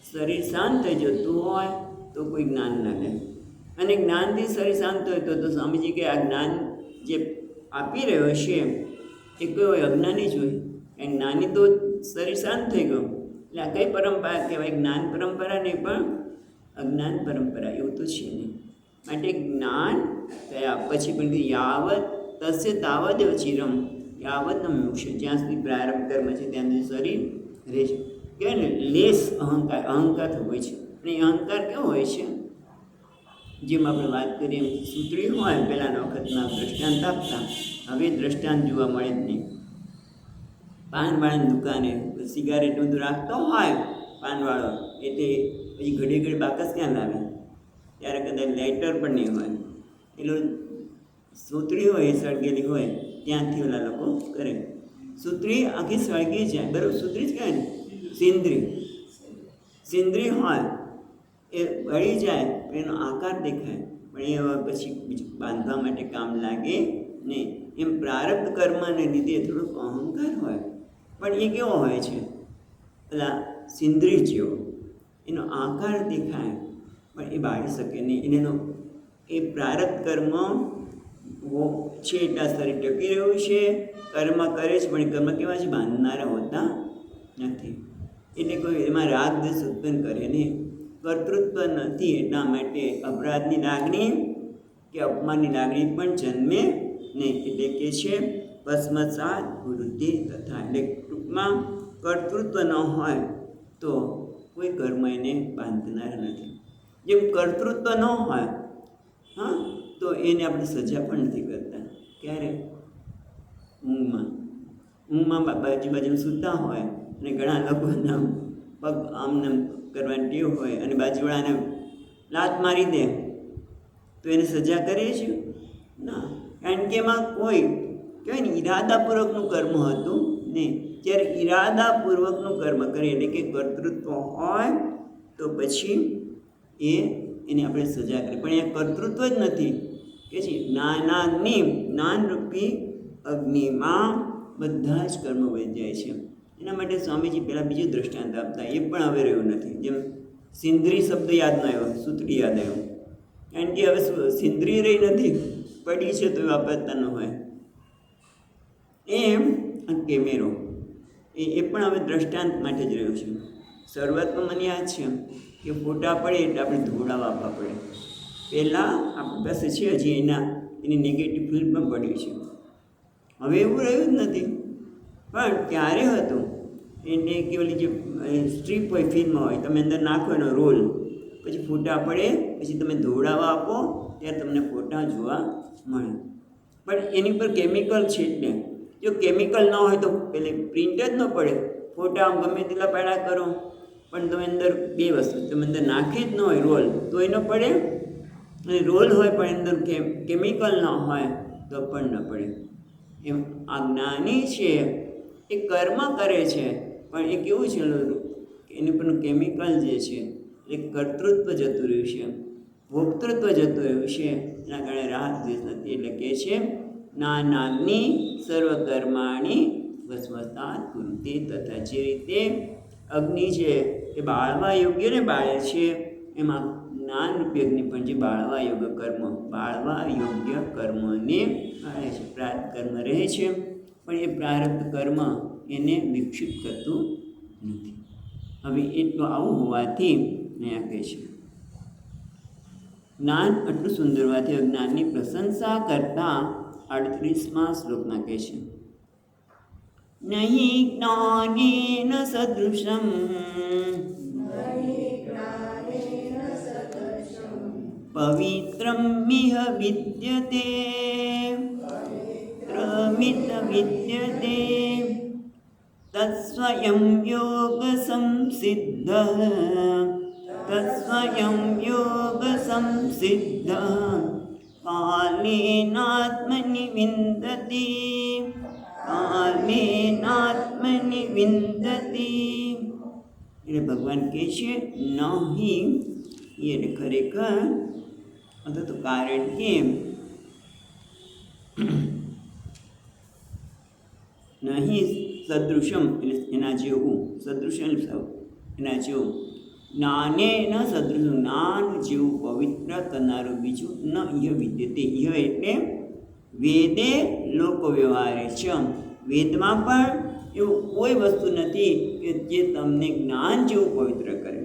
શરીર શાંત થઈ જતું હોય તો કોઈ જ્ઞાન ના લે. અને જ્ઞાનથી શરીર શાંત હોય તો સ્વામીજી કે આ જ્ઞાન જે આપી રહ્યો છે એ કોઈ અજ્ઞાની જ હોય. કારણ જ્ઞાની તો શરીર શાંત થઈ ગયું, એટલે આ કઈ પરંપરા કહેવાય? જ્ઞાન પરંપરા નહીં પણ અજ્ઞાન પરંપરા, એવું તો છે નહીં. માટે જ્ઞાન થયા પછી પણ યાવત તસ્ય તાવદેવ ચિરમ યાવત ન મોક્ષ, જ્યાં સુધી પ્રારંભ કર્મ છે ત્યાં સુધી શરીર રહે છે. કહેવાય ને લેસ અહંકાર હોય છે. અને એ અહંકાર કેવો હોય છે? જેમ આપણે વાત કરીએ એમ સૂત્રી હોય પહેલાંના વખતના દ્રષ્ટાંત આપતા, હવે દ્રષ્ટાંત જોવા મળે જ નહીં. પાનવાળાની દુકાને સિગારેટ બધું રાખતો હોય પાનવાળો, એટલે પછી ઘડી ઘડી બાકસ ક્યાં લાવે? ત્યારે કદાચ લાઇટર પણ નહીં હોય, એટલે સૂતળી હોય એ સળગેલી હોય ત્યાંથી ઓલા લોકો કરે. સૂતળી આખી સળગી જાય, બરાબર? સૂતળી જ કહે ને, સિંદરી હોય એ બળી જાય એનો આકાર દેખાય, પણ એ હવે પછી બીજું બાંધવા માટે કામ લાગે નહીં. એમ પ્રારબ્ધ કર્મને લીધે થોડોક અહંકાર હોય પણ એ કેવો હોય છે? પેલા સિંદરી જેવો એનો આકાર દેખાય, પણ એ બાળી શકે નહીં. એનો એ પ્રારબ્ધ કર્મ છે એટલા શરીર ટકી રહ્યું છે, કર્મ કરે છે, પણ કર્મ કેવા છે? બાંધનારા હોતા નથી. એટલે કોઈ એમાં રાગ દ્વેષ ઉત્પન્ન કરે નહીં, કર્તૃત્વ નથી. એટલા માટે અપરાધની લાગણી કે અપમાનની લાગણી પણ જન્મે નહીં. એટલે કે છે ભસ્મસાત વૃદ્ધિ તથા. એટલે ટૂંકમાં કર્તૃત્વ ન હોય તો કોઈ કર્મ એને બાંધનાર નથી. જેમ કર્તૃત્વ ન હોય તો એને આપણે સજા પણ નથી કરતા. ક્યારે? ઊંઘમાં બાજુમાં સૂતા હોય અને ઘણા લોકોના પગ આમને કરવાની ટેવ હોય અને બાજુવાળાને લાત મારી દે તો એને સજા કરીએ છીએ? ના, કારણ કે એમાં કોઈ કહેવાય ને ઈરાદાપૂર્વકનું કર્મ હતું નહીં. જ્યારે ઈરાદાપૂર્વકનું કર્મ કરીએ એટલે કે કર્તૃત્વ હોય તો પછી એને આપણે સજા કરીએ. પણ એ કર્તૃત્વ જ નથી કે છે જ્ઞાનરૂપી અગ્નિમાં બધા જ કર્મો વહી જાય છે. એના માટે સ્વામીજી પહેલાં બીજું દૃષ્ટાંત આપતા, એ પણ હવે રહ્યું નથી. જેમ સિંદરી શબ્દ યાદ ન આવ્યો, સૂતરી યાદ આવ્યો, કારણ કે હવે સિંદરી રહી નથી, પડી છે તો વાપરતા ન હોય. એમ કેમેરો એ પણ હવે દ્રષ્ટાંત માટે જ રહ્યું છે. શરૂઆતમાં મને યાદ છે કે ફોટા પડે એટલે આપણે ધોળાવા આપવા પડે. પહેલાં આપણી પાસે છે હજી એની નેગેટિવ ફિલ્ડ પણ પડી છે. હવે એવું રહ્યું જ નથી. પણ ત્યારે હતું એને કેવલી જે સ્ટ્રીપ હોય, ફિલ્મ હોય, તમે અંદર નાખો એનો રોલ, પછી ફોટા પડે, પછી તમે ધોળાવા આપો ત્યારે તમને ફોટા જોવા મળે. પણ એની પર કેમિકલ છે. એટલે જો કેમિકલ ન હોય તો પેલે પ્રિન્ટ જ ન પડે. ફોટા ગમે તેટલા પાડા કરો પણ તમે અંદર બે વસ્તુ તમે અંદર નાખી જ ન હોય રોલ તો એનો પડે, અને રોલ હોય પણ અંદર કેમિકલ ન હોય તો પણ ન પડે. એમ આ જ્ઞાની છે એ કર્મ કરે છે, પણ એ કેવું છે એની પરનું કેમિકલ જે છે એ કર્તૃત્વ જતું રહ્યું છે, ભોક્તૃત્વ જતું રહ્યું છે. એના કારણે રાગ દ્વેષ નથી. એટલે કે છે નાની સર્વકર્માણી ભસ્મસાત કુરુતે તથા. જે રીતે અગ્નિ છે એ બાળવા યોગ્ય ને બાળે છે, એમાં જ્ઞાનરૂપી અગ્નિ પણ જે બાળવા યોગ્ય કર્મોને બાળે છે. પ્રારબ્ધ કર્મ રહે છે, પણ એ પ્રારબ્ધ કર્મ એને વિક્ષિપ્ત કરતું નથી. હવે એટલું આવું હોવાથી અહીંયા કહે છે જ્ઞાન આટલું સુંદર હોવાથી અજ્ઞાનની પ્રશંસા કરતા 38મા શ્લોકમાં કહે છે નહીં જ્ઞાનેન સદૃશમ પવિત્રમ મિહ વિદ્યતે વિદ્યતે તત્સ્વયં યોગ સંસિદ્ધ કાલેનાત્મનિ વિંદતિ. એટલે ભગવાન કહે છે નહીં, એટલે ખરેખર તો કારણ કે નહીં સદૃશમ એટલે એના જેવું, સદૃશમ એના જેવું, જ્ઞાને ન સદૃશ જ્ઞાન જેવું પવિત્ર કરનારું બીજું ન ઇહ વિદ્યતે. ઇહ એટલે વેદે લોક વ્યવહારે છે. વેદમાં પણ એવું કોઈ વસ્તુ નથી કે જે તમને જ્ઞાન જેવું પવિત્ર કરે.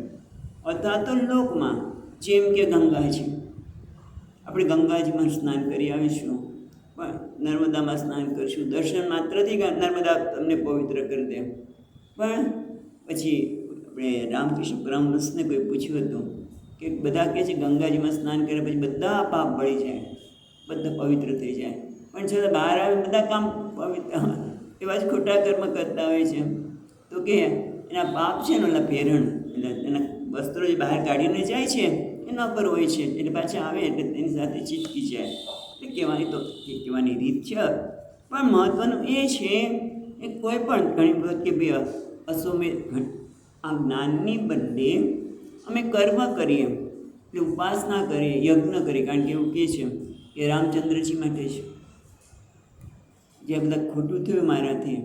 અથવા તો લોકમાં જેમ કે ગંગાજી, આપણે ગંગાજીમાં સ્નાન કરી આવીશું, પણ નર્મદામાં સ્નાન કરીશું, દર્શન માત્રથી નર્મદા તમને પવિત્ર કરી દે. પણ પછી આપણે રામકૃષ્ણ પરમહંસને કોઈ પૂછ્યું હતું કે બધા કહે છે ગંગાજીમાં સ્નાન કર્યા પછી બધા પાપ બળી જાય, બધા પવિત્ર થઈ જાય, પણ છતાં બહાર આવે બધા કામ પવિત્ર એવા જ ખોટા કર્મ કરતા હોય છે. તો કે એના પાપ છે ને ઓલા પહેરણ, એટલે એના વસ્ત્રો જે બહાર કાઢીને જાય છે એ ન પર હોય છે, એટલે પાછા આવે એટલે તેની સાથે ચીટકી જાય. એટલે કહેવાની રીત છે. પણ મહત્ત્વનું એ છે કે કોઈ પણ ઘણી વખત કે ભાઈ આ જ્ઞાનની બદલે અમે કર્મ કરીએ, એટલે ઉપાસના કરીએ, યજ્ઞ કરીએ. કારણ કે એવું કહે છે કે રામચંદ્રજી માટે છે જે બધા ખોટું થયું મારાથી,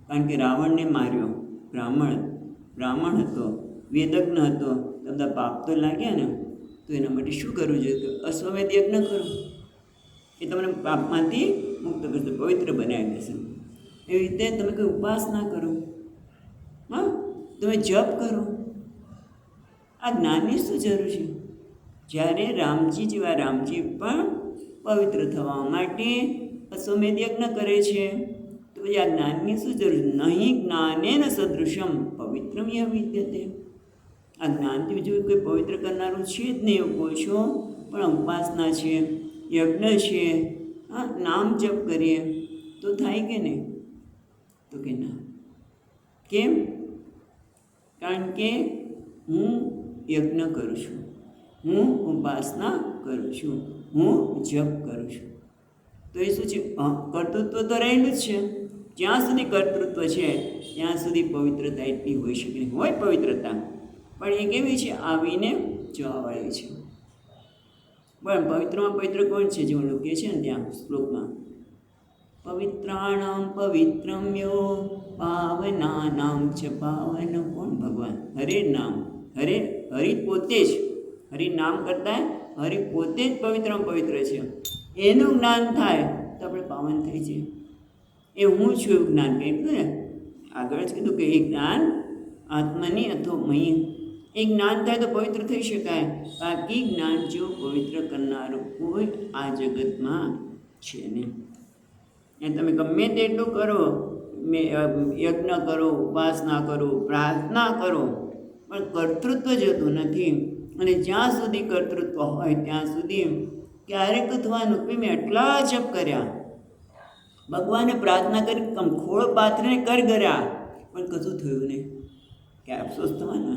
કારણ કે રાવણને માર્યો બ્રાહ્મણ હતો, વેદજ્ઞ હતો, તો બધા પાપ તો લાગ્યા ને. તો એના માટે શું કરવું જોઈએ? કે અશ્વમેધ યજ્ઞ કરો, એ તમને પાપમાંથી મુક્ત કરશે, પવિત્ર બનાવી દેશે. એવી રીતે તમે કોઈ ઉપાસના કરો, હા, તમે જપ કરો. આ જ્ઞાનની શું જરૂર છે? જ્યારે રામજી જેવા રામજી પણ પવિત્ર થવા માટે અશ્વમેધ યજ્ઞ કરે છે, તો પછી આ જ્ઞાનની શું જરૂર? નહીં જ્ઞાનેન સદૃશમ પવિત્રમ યહ વિદ્યતે. આ જ્ઞાનથી બીજું કોઈ પવિત્ર કરનારું છે જ નહીં એવું કહો છો, પણ ઉપાસના છે, યજ્ઞ છે, હા, નામ જપ કરીએ તો થાય કે નહીં? તો કે ના. કેમ? કારણ કે હું યજ્ઞ કરું છું, હું ઉપાસના કરું છું, હું જપ કરું છું. તો એ શું છે? કર્તૃત્વ તો રહેલું જ છે. જ્યાં સુધી કર્તૃત્વ છે ત્યાં સુધી પવિત્રતા એટલી હોઈ શકે નહીં. હોય પવિત્રતા, પણ એ કેવી છે? આવીને જવાવાળી છે. પણ પવિત્રમાં પવિત્ર કોણ છે? જેવું લખે છે ને ત્યાં શ્લોકમાં, પવિત્રાણામ પવિત્રમ્યો પાવનાનામ ચ પાવન. કોણ? ભગવાન. હરે નામ. હરિ પોતે જ, હરિ નામ કરતા હરિ પોતે જ પવિત્રમાં પવિત્ર છે. એનું જ્ઞાન થાય તો આપણે પાવન થઈ જઈએ. એ હું છું એવું જ્ઞાન કહ્યું ને આગળ જ કીધું કે એ જ્ઞાન આત્માની અથવા મહી, એ જ્ઞાન થાય તો પવિત્ર થઈ શકાય. બાકી જ્ઞાન જેવું પવિત્ર કરનારું કોઈ આ જગતમાં છે નહીં. એ તમે ગમે તેટલું કરો, યજ્ઞ કરો, ઉપાસના કરો, પ્રાર્થના કરો, પણ કર્તૃત્વ જતું નથી. અને જ્યાં સુધી કર્તૃત્વ હોય ત્યાં સુધી ક્યારેક થવાનું કે મેં એટલા જપ કર્યા, ભગવાને પ્રાર્થના કરી, ખોળ પાથરીને કર કર્યા, પણ કશું થયું નહીં, કે અફસોસ થવાનો,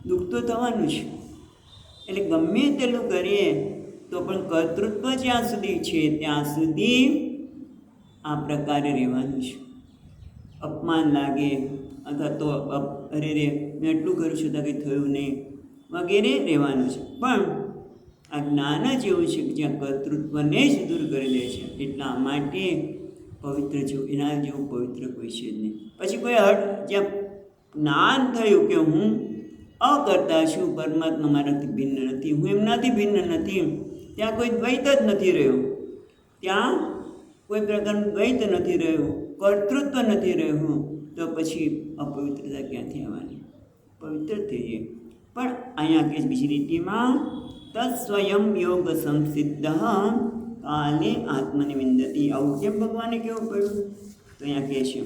દુઃખ તો થવાનું છે. એટલે ગમે તેટલું કરીએ તો પણ કર્તૃત્વ જ્યાં સુધી છે ત્યાં સુધી આ પ્રકારે રહેવાનું છે. અપમાન લાગે અથવા તો અરે રે મેં એટલું કર્યું છું તો કંઈ થયું નહીં વગેરે રહેવાનું છે. પણ આ જ્ઞાન જ એવું છે કે જ્યાં કર્તૃત્વને જ દૂર કરી દે છે. એટલા માટે પવિત્ર જેવું, એના જેવું પવિત્ર કોઈ છે જ નહીં. પછી કોઈ જ્યાં જ્ઞાન થયું કે હું અકર્તા છું, પરમાત્મા મારાથી ભિન્ન નથી, હું એમનાથી ભિન્ન નથી, ત્યાં કોઈ દ્વૈત જ નથી રહ્યું, ત્યાં કોઈ પ્રકારનું દ્વૈત નથી રહ્યું, કર્તૃત્વ નથી રહ્યું, તો પછી અપવિત્રતા ક્યાંથી આવવાની? પવિત્ર થઈએ. પણ અહીંયા કે બીજી રીતિમાં તત્સ્વયં યોગ સંસિદ્ધ કાલે આત્મને વિંદતી. આવું કેમ ભગવાને કેવું પડ્યું? તો અહીંયા કહે છે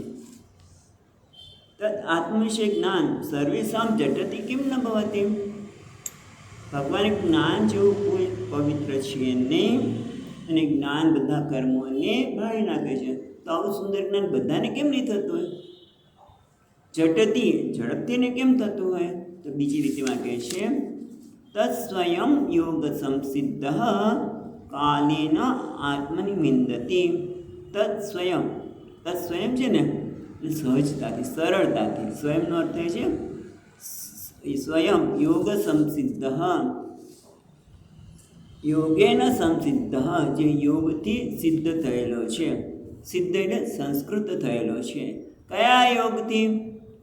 તદ આત્મવિષય જ્ઞાન સર્વેશામ ઝટતી કેમ ન ભવતી. ભગવાને જ્ઞાન જેવું કોઈ પવિત્ર છે નહીં, અને જ્ઞાન બધા કર્મોને બાળી નાખે છે. તો આવું સુંદર જ્ઞાન બધાને કેમ નહીં થતું હોય? ઝટતી, ઝડપથીને કેમ થતું હોય? તો બીજી રીતમાં કહે છે તત્સ્વયં યોગ સંસિદ્ધ કાલેન આત્મનિ વિંદતી. તત્સ્વયં છે ને સહજતાથી, સરળતાથી. સ્વયંનો અર્થ થાય છે સ્વયં. યોગ સંસિદ્ધ, યોગેન સંસિદ્ધ, જે યોગથી સિદ્ધ થયેલો છે. સિદ્ધ એટલે સંસ્કૃત થયેલો છે. કયા યોગથી?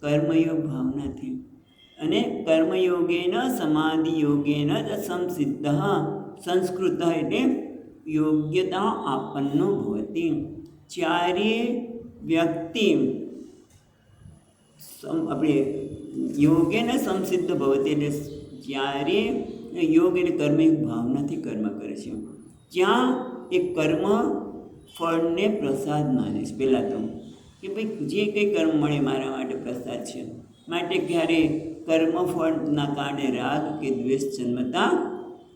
કર્મયોગ ભાવનાથી. અને કર્મયોગેન સમાધિ યોગેન સંસિદ્ધ, સંસ્કૃત એટલે યોગ્યતા આપન્નો ભવતી. જ્યારે વ્યક્તિ આપણે યોગેન સંસિદ્ધ ભવતી એટલે જ્યારે યોગ એટલે કર્મયોગ ભાવનાથી કર્મ કરે છે, જ્યાં એ કર્મ ફળને પ્રસાદ માને છે. પહેલાં તો કે ભાઈ જે કંઈ કર્મ મળે મારા માટે પ્રસાદ છે, માટે ક્યારે કર્મફળના કારણે રાગ કે દ્વેષ જન્મતા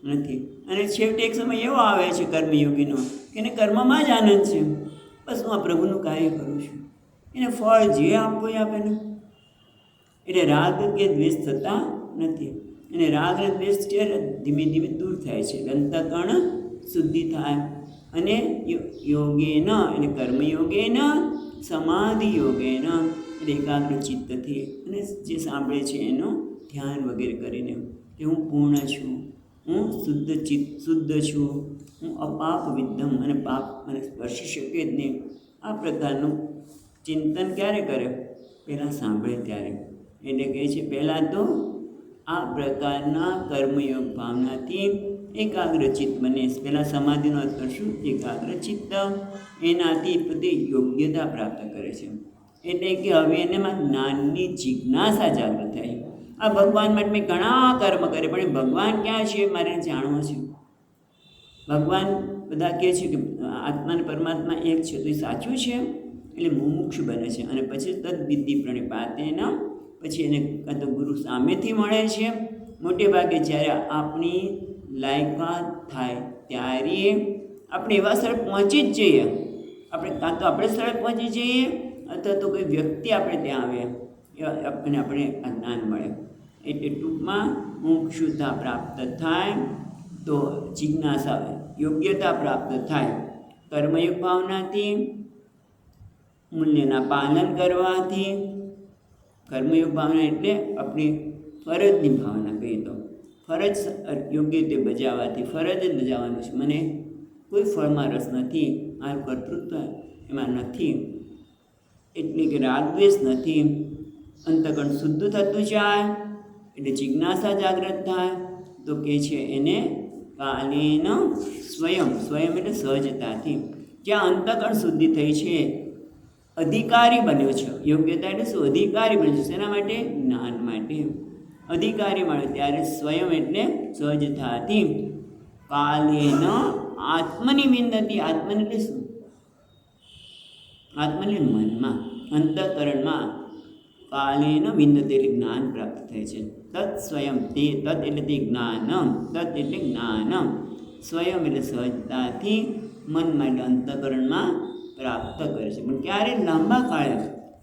નથી. અને છેવટે એક સમય એવો આવે છે કર્મયોગીનો કે એને કર્મમાં જ આનંદ છે. બસ હું આ પ્રભુનું કાર્ય કરું છું, એને ફળ જે આપવું એ આપે ને. એટલે રાગ કે દ્વેષ થતા નથી. અને રાગ અને દ્વેષ ધીમે ધીમે દૂર થાય છે, અંતઃકરણ શુદ્ધિ થાય. અને યોગેન એટલે કર્મયોગેન, સમાધિ યોગેન એટલે એકાગ્ર ચિત્તથી, અને જે સાંભળે છે એનું ધ્યાન વગેરે કરીને કે હું પૂર્ણ છું, હું શુદ્ધ છું, હું અપાપ વિદ્ધમ, અને પાપ મને સ્પર્શી શકે જ નહીં. આ પ્રકારનું ચિંતન ક્યારે કરે? પહેલાં સાંભળે ત્યારે. એટલે કહે છે પહેલાં તો આ પ્રકારના કર્મયોગ ભાવનાથી એકાગ્રચિત્ત બને. પહેલાં સમાધિનો અર્થ કરશું એકાગ્રચિત્ત. એનાથી પોતે યોગ્યતા પ્રાપ્ત કરે છે. એટલે કે હવે એનામાં જ્ઞાનની જિજ્ઞાસા જાગૃત થાય. આ ભગવાન માટે મેં ઘણા કર્મ કરે, પણ એ ભગવાન ક્યાં છે મારે જાણવું છે. ભગવાન બધા કહે છે કે આત્મા અને પરમાત્મા એક છે, તો એ સાચું છે. એટલે મુમુક્ષ બને છે અને પછી તદ્વિધિ પ્રણિપાતેન, પછી એને કાં તો ગુરુ સામેથી મળે છે. મોટે ભાગે જ્યારે આપણી લાયકાત થાય ત્યારે આપણે એવા સ્થળે પહોંચી જ જઈએ. આપણે કાં તો આપણે સ્થળે પહોંચી જઈએ અથવા તો કોઈ વ્યક્તિ આપણે ત્યાં આવે અને આપણે આ જ્ઞાન મળે. એટલે ટૂંકમાં મુમુક્ષુતા પ્રાપ્ત થાય તો જિજ્ઞાસા યોગ્યતા પ્રાપ્ત થાય કર્મયુગ ભાવનાથી, મૂલ્યના પાલન કરવાથી. કર્મયોગ ભાવના એટલે આપણી ફરજની ભાવના કહીએ તો ફરજ યોગ્ય રીતે બજાવવાથી. ફરજ જ બજાવવાનું છે, મને કોઈ ફળમાં રસ નથી, મારું કર્તૃત્વ એમાં નથી, એટલે કે રાગદ્વેષ નથી. અંતકરણ શુદ્ધ થતું જાય એટલે જિજ્ઞાસા જાગૃત થાય. તો કહે છે એને કાલેન સ્વયં. સ્વયં એટલે સહજતાથી. જ્યાં અંતકરણ શુદ્ધિ થઈ છે, અધિકારી બન્યો છે. યોગ્યતા એટલે શું? અધિકારી બન્યો છે. શેના માટે? જ્ઞાન માટે. અધિકારી મળે ત્યારે સ્વયં એટલે સહજતાથી. કાલેન આત્મની વિંદતી. આત્મન એટલે શું? આત્મન એટલે મનમાં, અંતઃકરણમાં. કાલેન વિંદતી એટલે જ્ઞાન પ્રાપ્ત થાય છે. તત્ સ્વયં તે. તત્ એટલે તે જ્ઞાન. તત્ એટલે જ્ઞાન. સ્વયં એટલે સહજતાથી મનમાં એટલે અંતઃકરણમાં પ્રાપ્ત કરે છે. પણ ક્યારે? લાંબા કાળે.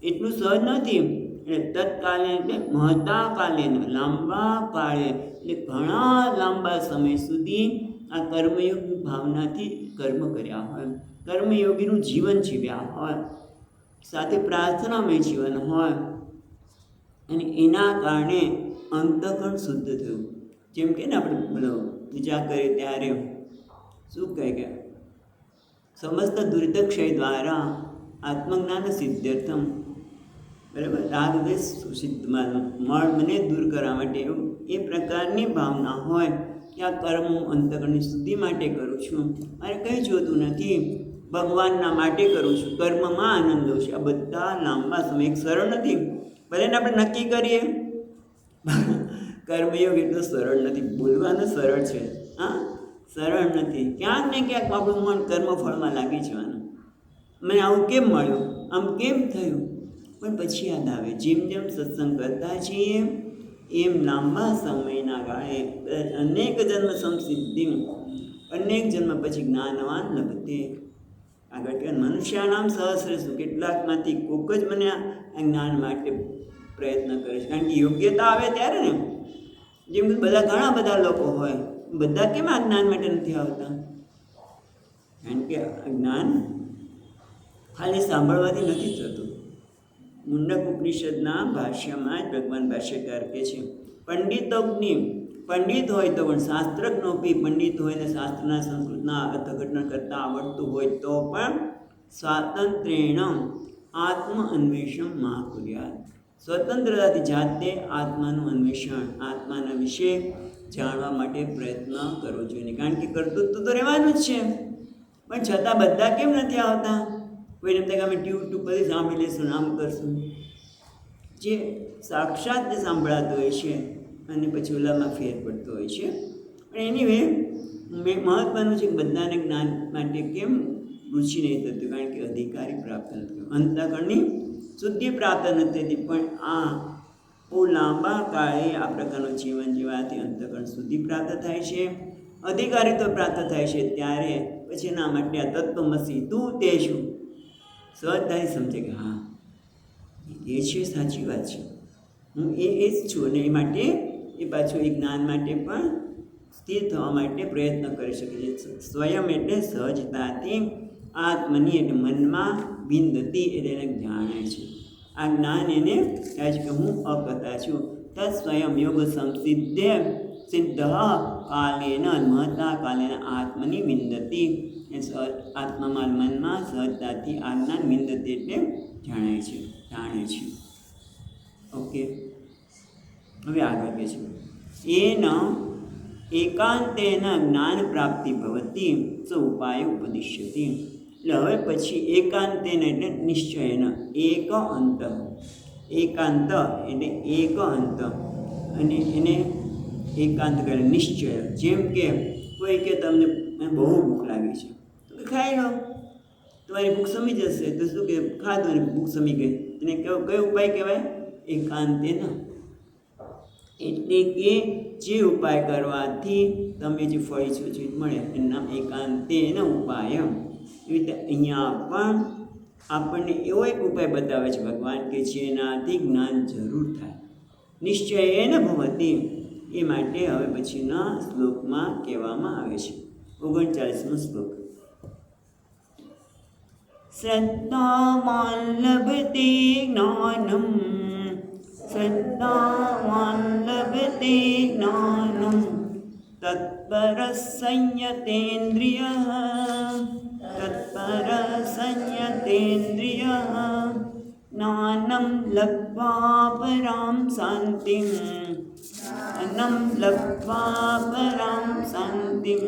એટલું સહજ નથી. એટલે તત્કાલે એટલે મહતા કાલે, લાંબા કાળે એટલે ઘણા લાંબા સમય સુધી આ કર્મયોગની ભાવનાથી કર્મ કર્યા હોય, કર્મયોગીનું જીવન જીવ્યા હોય, સાથે પ્રાર્થનામય જીવન હોય, અને એના કારણે અંતઃકરણ શુદ્ધ થયું. જેમ કે ને આપણે બોલો પૂજા કરીએ ત્યારે શું કહે કે સમસ્ત દુરિતક્ષય દ્વારા આત્મજ્ઞાન સિદ્ધ્યર્થમ. બરાબર? રાગદ્વેષ સિદ્ધમાં મળ મને દૂર કરવા માટે એ પ્રકારની ભાવના હોય કે આ કર્મ હું અંતઃકરણની શુદ્ધિ માટે કરું છું, મારે કંઈ જોતું નથી, ભગવાનના માટે કરું છું, કર્મમાં આનંદ લો છે. આ બધા લાંબા સમય એક સરળ નથી. ભલે ને આપણે નક્કી કરીએ કર્મયોગ એટલું સરળ નથી. બોલવાનું સરળ છે, હા, સરળ નથી. ક્યાંક ને ક્યાંક આપણું મન કર્મફળમાં લાગી જવાનું. મને આવું કેમ મળ્યું, આમ કેમ થયું? પણ પછી યાદ આવે જેમ જેમ સત્સંગ કરતા છીએ એમ લાંબા સમયના ગાળે અનેક જન્મ સંસિદ્ધિ, અનેક જન્મ પછી જ્ઞાનવાન લભતે. આગળ કે મનુષ્યનામ સહસ્રેષુ, કેટલાકમાંથી કોક જ મને આ જ્ઞાન માટે પ્રયત્ન કરે છે. કારણ કે યોગ્યતા આવે ત્યારે ને. જેમ બધા ઘણા બધા લોકો હોય, બધા કેમ આ જ્ઞાન માટે નથી આવતા? કારણ કે જ્ઞાન ખાલી સાંભળવાથી નથી થતું. મુંડક ઉપનિષદના ભાષ્યમાં જ ભગવાન ભાષ્યકાર કહે છે પંડિતોગ્નિ, પંડિત હોય તો પણ શાસ્ત્રજ્ઞોપી, પંડિત હોય ને શાસ્ત્રના સંસ્કૃતના અર્થઘટન કરતાં આવડતું હોય તો પણ સ્વાતંત્ર્યેણ આત્મ અન્વેષણ મા કુર્યાત. સ્વતંત્રતાથી જાતે આત્માનું અન્વેષણ, આત્માના વિશે જાણવા માટે પ્રયત્ન કરવો જોઈએ. કારણ કે કર્તૃત્વ તો રહેવાનું જ છે, પણ છતાં બધા કેમ નથી આવતા? કોઈને એમ થાય કે અમે ટ્યુબ પરથી સાંભળી લઈશું, આમ કરશું. જે સાક્ષાત જે સાંભળાતું હોય છે અને પછી ઓલામાં ફેર પડતો હોય છે. પણ એની મહત્ત્વનું છે કે બધાને જ્ઞાન માટે કેમ રુચિ નહીં થતી? કારણ કે અધિકારી પ્રાપ્ત નથી, અંતઃકરણની શુદ્ધિ પ્રાપ્ત નથી થતી. પણ આ બહુ લાંબા કાળે આ પ્રકારનું જીવન જીવવાથી અંતઃકરણ શુદ્ધિ પ્રાપ્ત થાય છે, અધિકારીત્વ પ્રાપ્ત થાય છે. ત્યારે પછી એના માટે આ તત્વમસી તું તે શું સહજતાથી સમજે કે હા એ છે, સાચી વાત છે, હું એ જ છું. અને એ માટે એ પાછું એ જ્ઞાન માટે પણ સ્થિર થવા માટે પ્રયત્ન કરી શકે છે. સ્વયં એટલે સહજતાથી, આત્મની એટલે મનમાં, વિંદતી એટલે એને જાણે છે. આ જ્ઞાન એને કહે છે કે હું અકર્તા છું. તત્ સ્વયં યોગ સંસિદ્ધે સિદ્ધ કાલેન મહતા કાલેન આત્મની વિંદતી. આત્મામાં મનમાં સહજતાથી આ જ્ઞાન વિંદતી એટલે જાણે છે. ઓકે, હવે આગળ કે છે એન એકાંતેન જ્ઞાન પ્રાપ્તિ ભવતી સ ઉપાય ઉપદિશ્યતિ. એટલે હવે પછી એકાંતેન એટલે નિશ્ચયન, એક અંત, એકાંત એટલે એક અંત, અને એને એકાંત કરે નિશ્ચય. જેમ કે કોઈ કે તમને બહુ ભૂખ લાગી છે તો ખાઈ લો, તમારી ભૂખ સમી જશે. તો શું કે ખાધું અને ભૂખ સમી ગઈ, એને કયો ઉપાય કહેવાય? એકાંતેન. એટલે કે જે ઉપાય કરવાથી તમે જે ફળ ઈચ્છો છો મળે એનું નામ એકાંતેન ઉપાય. એવી રીતે અહીંયા પણ આપણને એવો એક ઉપાય બતાવે છે ભગવાન કે જેનાથી જ્ઞાન જરૂર થાય, નિશ્ચયેન ભવતી. એ માટે હવે પછીના શ્લોકમાં કહેવામાં આવે છે. 39મો શ્લોક. શ્રદ્ધાવાન લભતે જ્ઞાનમ, શ્રદ્ધાવાન લભતે જ્ઞાનમ, તત્પર સંયતેન્દ્રિયઃ, તત્પર સંયતેન્દ્રિયઃ, જ્ઞાનમ લબ્ધ્વા પરાં શાંતિમ, જ્ઞાનમ લબ્ધ્વા પરાં શાંતિમ,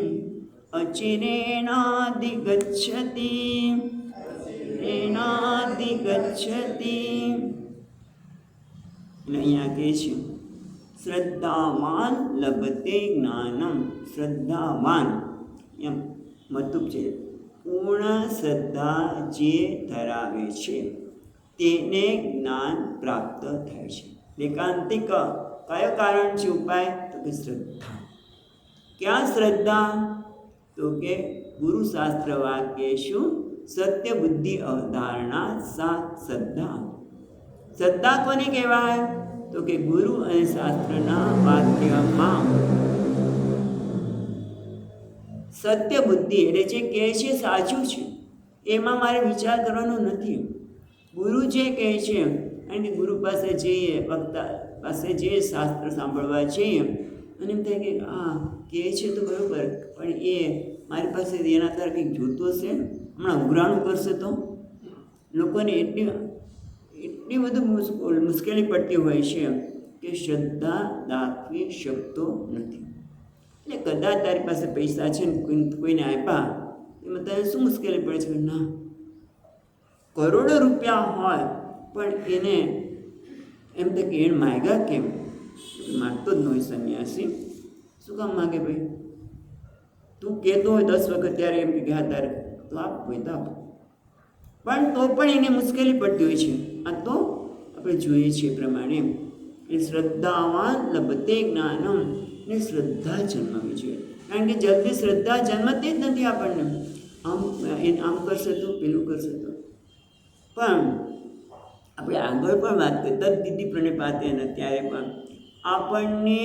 અચિરેણાધિગચ્છતિ, અચિરેણાધિગચ્છતિ. અહીંયા કહે છે શ્રદ્ધાવાન લભતે જ્ઞાનમ. શ્રદ્ધાવાન એમ મતલબ છે પૂર્ણ શ્રદ્ધા જે ધરાવે છે તેને જ્ઞાન પ્રાપ્ત થાય છે. એકાંતિક કયો કારણ છે ઉપાય? તો કે શ્રદ્ધા. ક્યાં શ્રદ્ધા? તો કે ગુરુશાસ્ત્ર વાક્ય શું? સત્ય બુદ્ધિ અવધારણા સા શ્રદ્ધા. શ્રદ્ધા કોને કહેવાય? તો કે ગુરુ અને શાસ્ત્રના વાક્યમાં સત્ય બુદ્ધિ એટલે જે કહે છે સાચું છે, એમાં મારે વિચાર કરવાનો નથી. ગુરુ જે કહે છે અને ગુરુ પાસે જઈએ, વક્તા પાસે જે શાસ્ત્ર સાંભળવા જઈએ અને એમ થાય કે આ કહે છે તો બરાબર, પણ એ મારી પાસે એના તારે કંઈક જોતું હશે, હમણાં ઉઘરાણું કરશે તો લોકોને એટલી બધું મુશ્કેલી પડતી હોય છે કે શ્રદ્ધા દાખવી શકતો નથી. એટલે કદાચ તારી પાસે પૈસા છે ને કોઈને આપ્યા, એમાં તને શું મુશ્કેલી પડે છે? ના, કરોડો રૂપિયા હોય પણ એને એમ તો કે એને માગ્યા કેમ? માગતો જ ન હોય સંન્યાસી. શું કામ માગે ભાઈ? તું કહેતો હોય 10 વખત ત્યારે એમ કે હા તારે તો આપ હોય તો આપ, પણ તો પણ એને મુશ્કેલી પડતી હોય છે. આ તો આપણે જોઈએ છીએ એ પ્રમાણે એ શ્રદ્ધાવાન લભતે જ્ઞાનમ, ને શ્રદ્ધા જન્મવી જોઈએ. કારણ કે જલ્દી શ્રદ્ધા જન્મતી જ નથી આપણને. આમ કરશે તો પેલું કરશે તો. પણ આપણે આગળ પણ વાત કરી તદ્વિધિ પ્રણિપાતેન, ત્યારે પણ આપણને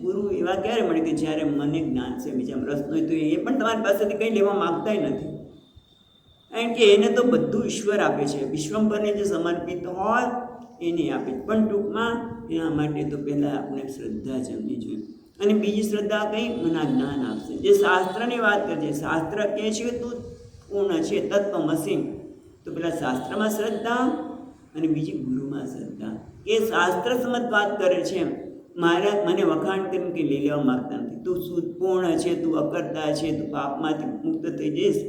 ગુરુ એવા ક્યારે મળે કે જ્યારે મને જ્ઞાન છે, બીજામાં રસ હોય તો એ પણ તમારી પાસેથી કંઈ લેવા માગતા નથી. કારણ કે એને તો બધું ઈશ્વર આપે છે, વિશ્વંભરને જે સમર્પિત હોય એને આપે. પણ ટૂંકમાં એના માટે તો પહેલાં આપણે શ્રદ્ધા જમવી જોઈએ. અને બીજી શ્રદ્ધા કંઈ? મને આ જ્ઞાન આપશે. જે શાસ્ત્રની વાત કરે છે, શાસ્ત્ર કહે છે તું પૂર્ણ છે તત્વમસી, તો પેલા શાસ્ત્રમાં શ્રદ્ધા અને બીજી ગુરુમાં શ્રદ્ધા. એ શાસ્ત્ર સમજ વાત કરે છે, મારા મને વખાણ કરીને કંઈ લઈ લેવા માગતા નથી. તું શુદ્ધ પૂર્ણ છે, તું અકર્તા છે, તું પાપમાંથી મુક્ત થઈ જઈશ,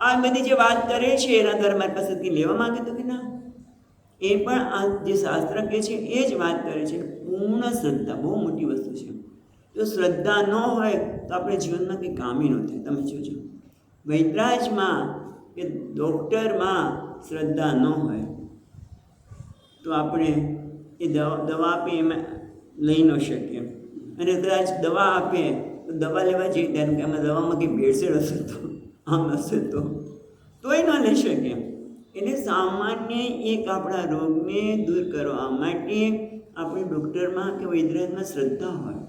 આ બધી જે વાત કરે છે એના દ્વારા મારી પાસેથી લેવા માંગે તો કે ના. એ પણ આ જે શાસ્ત્ર કહે છે એ જ વાત કરે છે. પૂર્ણ શ્રદ્ધા બહુ મોટી વસ્તુ છે. જો શ્રદ્ધા ન હોય તો આપણે જીવનમાં કંઈ કામી ન થાય. તમે જોજો, વૈદ્યરાજમાં કે ડૉક્ટરમાં શ્રદ્ધા ન હોય તો આપણે એ દવા આપે એમાં લઈ ન શકીએ. અને કદાચ દવા આપે તો દવા લેવા જઈએ ત્યારે કે આમાં દવામાં કંઈ ભેળસેળ હશે તો આમ હશે તોય ન લઈ શકીએ. એટલે સામાન્ય એક આપણા રોગને દૂર કરવા માટે આપણે ડૉક્ટરમાં કે વૈદ્યરાજમાં શ્રદ્ધા હોય,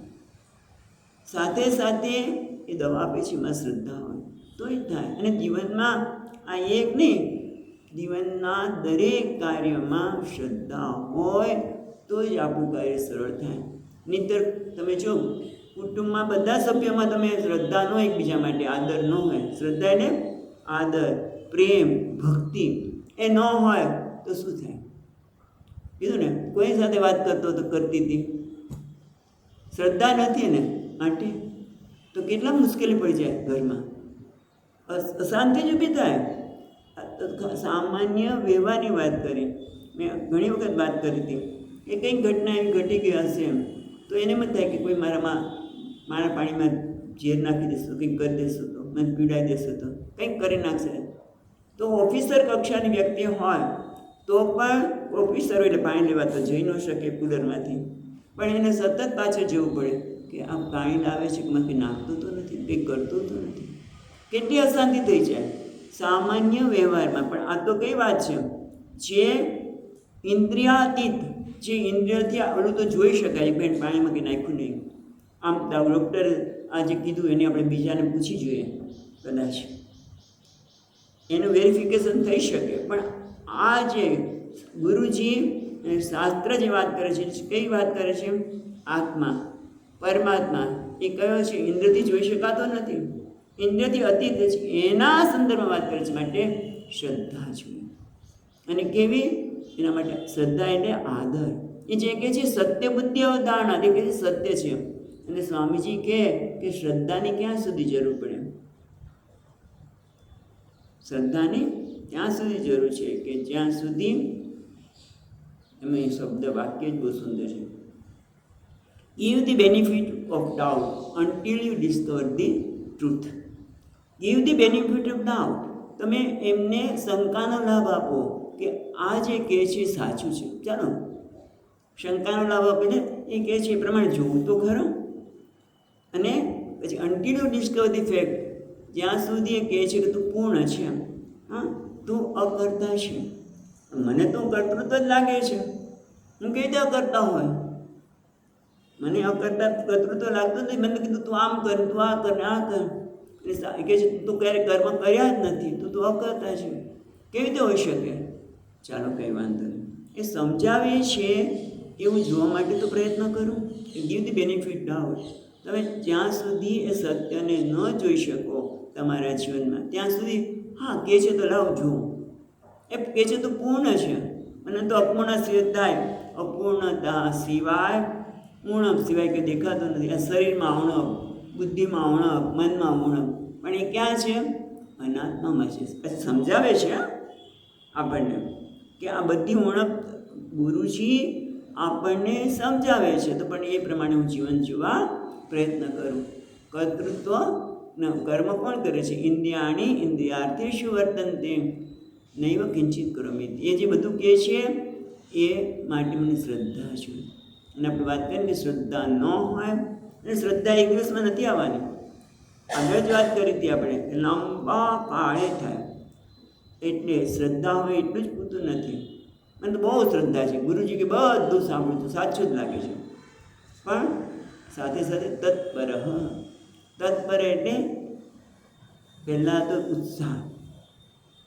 સાથે સાથે એ દવા આપે છે એમાં શ્રદ્ધા હોય તો જ થાય. અને જીવનમાં આ એક નહીં, જીવનના દરેક કાર્યમાં શ્રદ્ધા હોય તો જ આપણું કાર્ય સરળ થાય. નહીંતર તમે જો કુટુંબમાં બધા સભ્યોમાં તમે શ્રદ્ધા ન હોય, એકબીજા માટે આદર ન હોય, શ્રદ્ધા એટલે આદર, પ્રેમ, ભક્તિ એ ન હોય તો શું થાય? કીધું ને, કોઈ સાથે વાત કરતો તો કરતી હતી, શ્રદ્ધા નથી ને માટે તો કેટલા મુશ્કેલી પડી જાય ઘરમાં, અશાંતિ જ ઊભી થાય. સામાન્ય વ્યવહારની વાત કરી, મેં ઘણી વખત વાત કરી હતી કે કંઈક ઘટના એવી ઘટી ગઈ હશે એમ, તો એને એમ જ થાય કે કોઈ મારા પાણીમાં ઝેર નાખી દેશું, કંઈક કરી દેશું, તો મને પીડાઈ દેશું, તો કંઈક કરી નાખશે. તો ઓફિસર કક્ષાની વ્યક્તિ હોય તો પણ ઓફિસરો એટલે પાણી લેવા તો જઈ ન શકે કુલરમાંથી, પણ એને સતત પાછળ જવું પડે કે આ પાણી લાવે છે કે મને કંઈ નાખતું તો નથી, કંઈક કરતું તો નથી. કેટલી અશાંતિ થઈ જાય સામાન્ય વ્યવહારમાં. પણ આ તો કઈ વાત છે, જે ઇન્દ્રિયાતીત, જે ઇન્દ્રિયથી ઓલું તો જોઈ શકાય બેન પાણીમાં કંઈ નાખ્યું નહીં, આમ ડૉક્ટરે આ જે કીધું એને આપણે બીજાને પૂછી જોઈએ, કદાચ એનું વેરિફિકેશન થઈ શકે. પણ આ જે ગુરુજી શાસ્ત્ર જે વાત કરે છે, કઈ વાત કરે છે, આત્મા પરમાત્મા એ કયો છે, ઇન્દ્રથી જોઈ શકાતો નથી, ઇન્દ્રથી અતીત છે, એના સંદર્ભમાં વાત કરે છે. માટે શ્રદ્ધા જોઈએ. અને કેવી? એના માટે શ્રદ્ધા એટલે આદર. એ જે કહે છે સત્ય બુદ્ધિ અવધારણા, તે કહે છે સત્ય છે. અને સ્વામીજી કહે કે શ્રદ્ધાની ક્યાં સુધી જરૂર પડે? શ્રદ્ધાની ત્યાં સુધી જરૂર છે કે જ્યાં સુધી, એમાં શબ્દ વાક્ય જ બહુ સુંદર છે, give the benefit of doubt until you discover the truth. give the benefit of doubt, તમે એમને શંકાનો લાભ આપો કે આ જે કહે છે સાચું છે, ચાલો શંકાનો લાભ આપીને એ કહે છે એ પ્રમાણે જોવું તો ખરો. અને પછી until you discover the fact, જ્યાં સુધી એ કહે છે કે તું પૂર્ણ છે, હા તું અકર્તા છે, મને તો કર્તૃત્વ જ લાગે છે, હું કઈ રીતે અકર્તા હોય, મને અકર્તા કર્તૃત્વ લાગતું નથી, મને કીધું તું આમ કર, તું આ કર, આ કર, એટલે કહે છે તું ક્યારે કર્મ કર્યા જ નથી, તું અકર્તા છે, કેવી રીતે હોઈ શકે? ચાલો કંઈ વાંધો નહીં, એ સમજાવે છે એવું જોવા માટે તો પ્રયત્ન કરું. Give the benefit doubt. તમે જ્યાં સુધી એ સત્યને ન જોઈ શકો તમારા જીવનમાં, ત્યાં સુધી હા કહે છે તો લાવ જોઉં, એ કહે છે તો પૂર્ણ છે, મને તો અપૂર્ણ સિદ્ધ થાય. અપૂર્ણતા સિવાય ઉણપ સિવાય કંઈ દેખાતું નથી. આ શરીરમાં ઉણપ, બુદ્ધિમાં ઉણપ, મનમાં ઉણપ, પણ એ ક્યાં છે? અનાત્મામાં છે. પછી સમજાવે છે આપણને કે આ બધી ઉણપ ગુરુજી આપણને સમજાવે છે, તો પણ એ પ્રમાણે હું જીવન જીવવા પ્રયત્ન કરું. કર્તૃત્વ કર્મ કોણ કરે છે? ઇન્દ્રિયાણી ઇન્દ્રિયાર્થેષુ વર્તન્તે નૈવ કિંચિત કરોમિ. એ જે બધું કહે છે એ માટે મને શ્રદ્ધા છે. અને આપણે વાત કરીએ કે શ્રદ્ધા ન હોય, અને શ્રદ્ધા એક દિવસમાં નથી આવવાની. આગળ જ વાત કરી હતી આપણે, લાંબા કાળે થાય. એટલે શ્રદ્ધા હોય એટલું જ પૂરતું નથી. મને તો બહુ શ્રદ્ધા છે, ગુરુજી કે બધું સાંભળ્યું હતું, સાચું જ લાગે છે. પણ સાથે સાથે તત્પર, તત્પર એટલે પહેલાં તો ઉત્સાહ,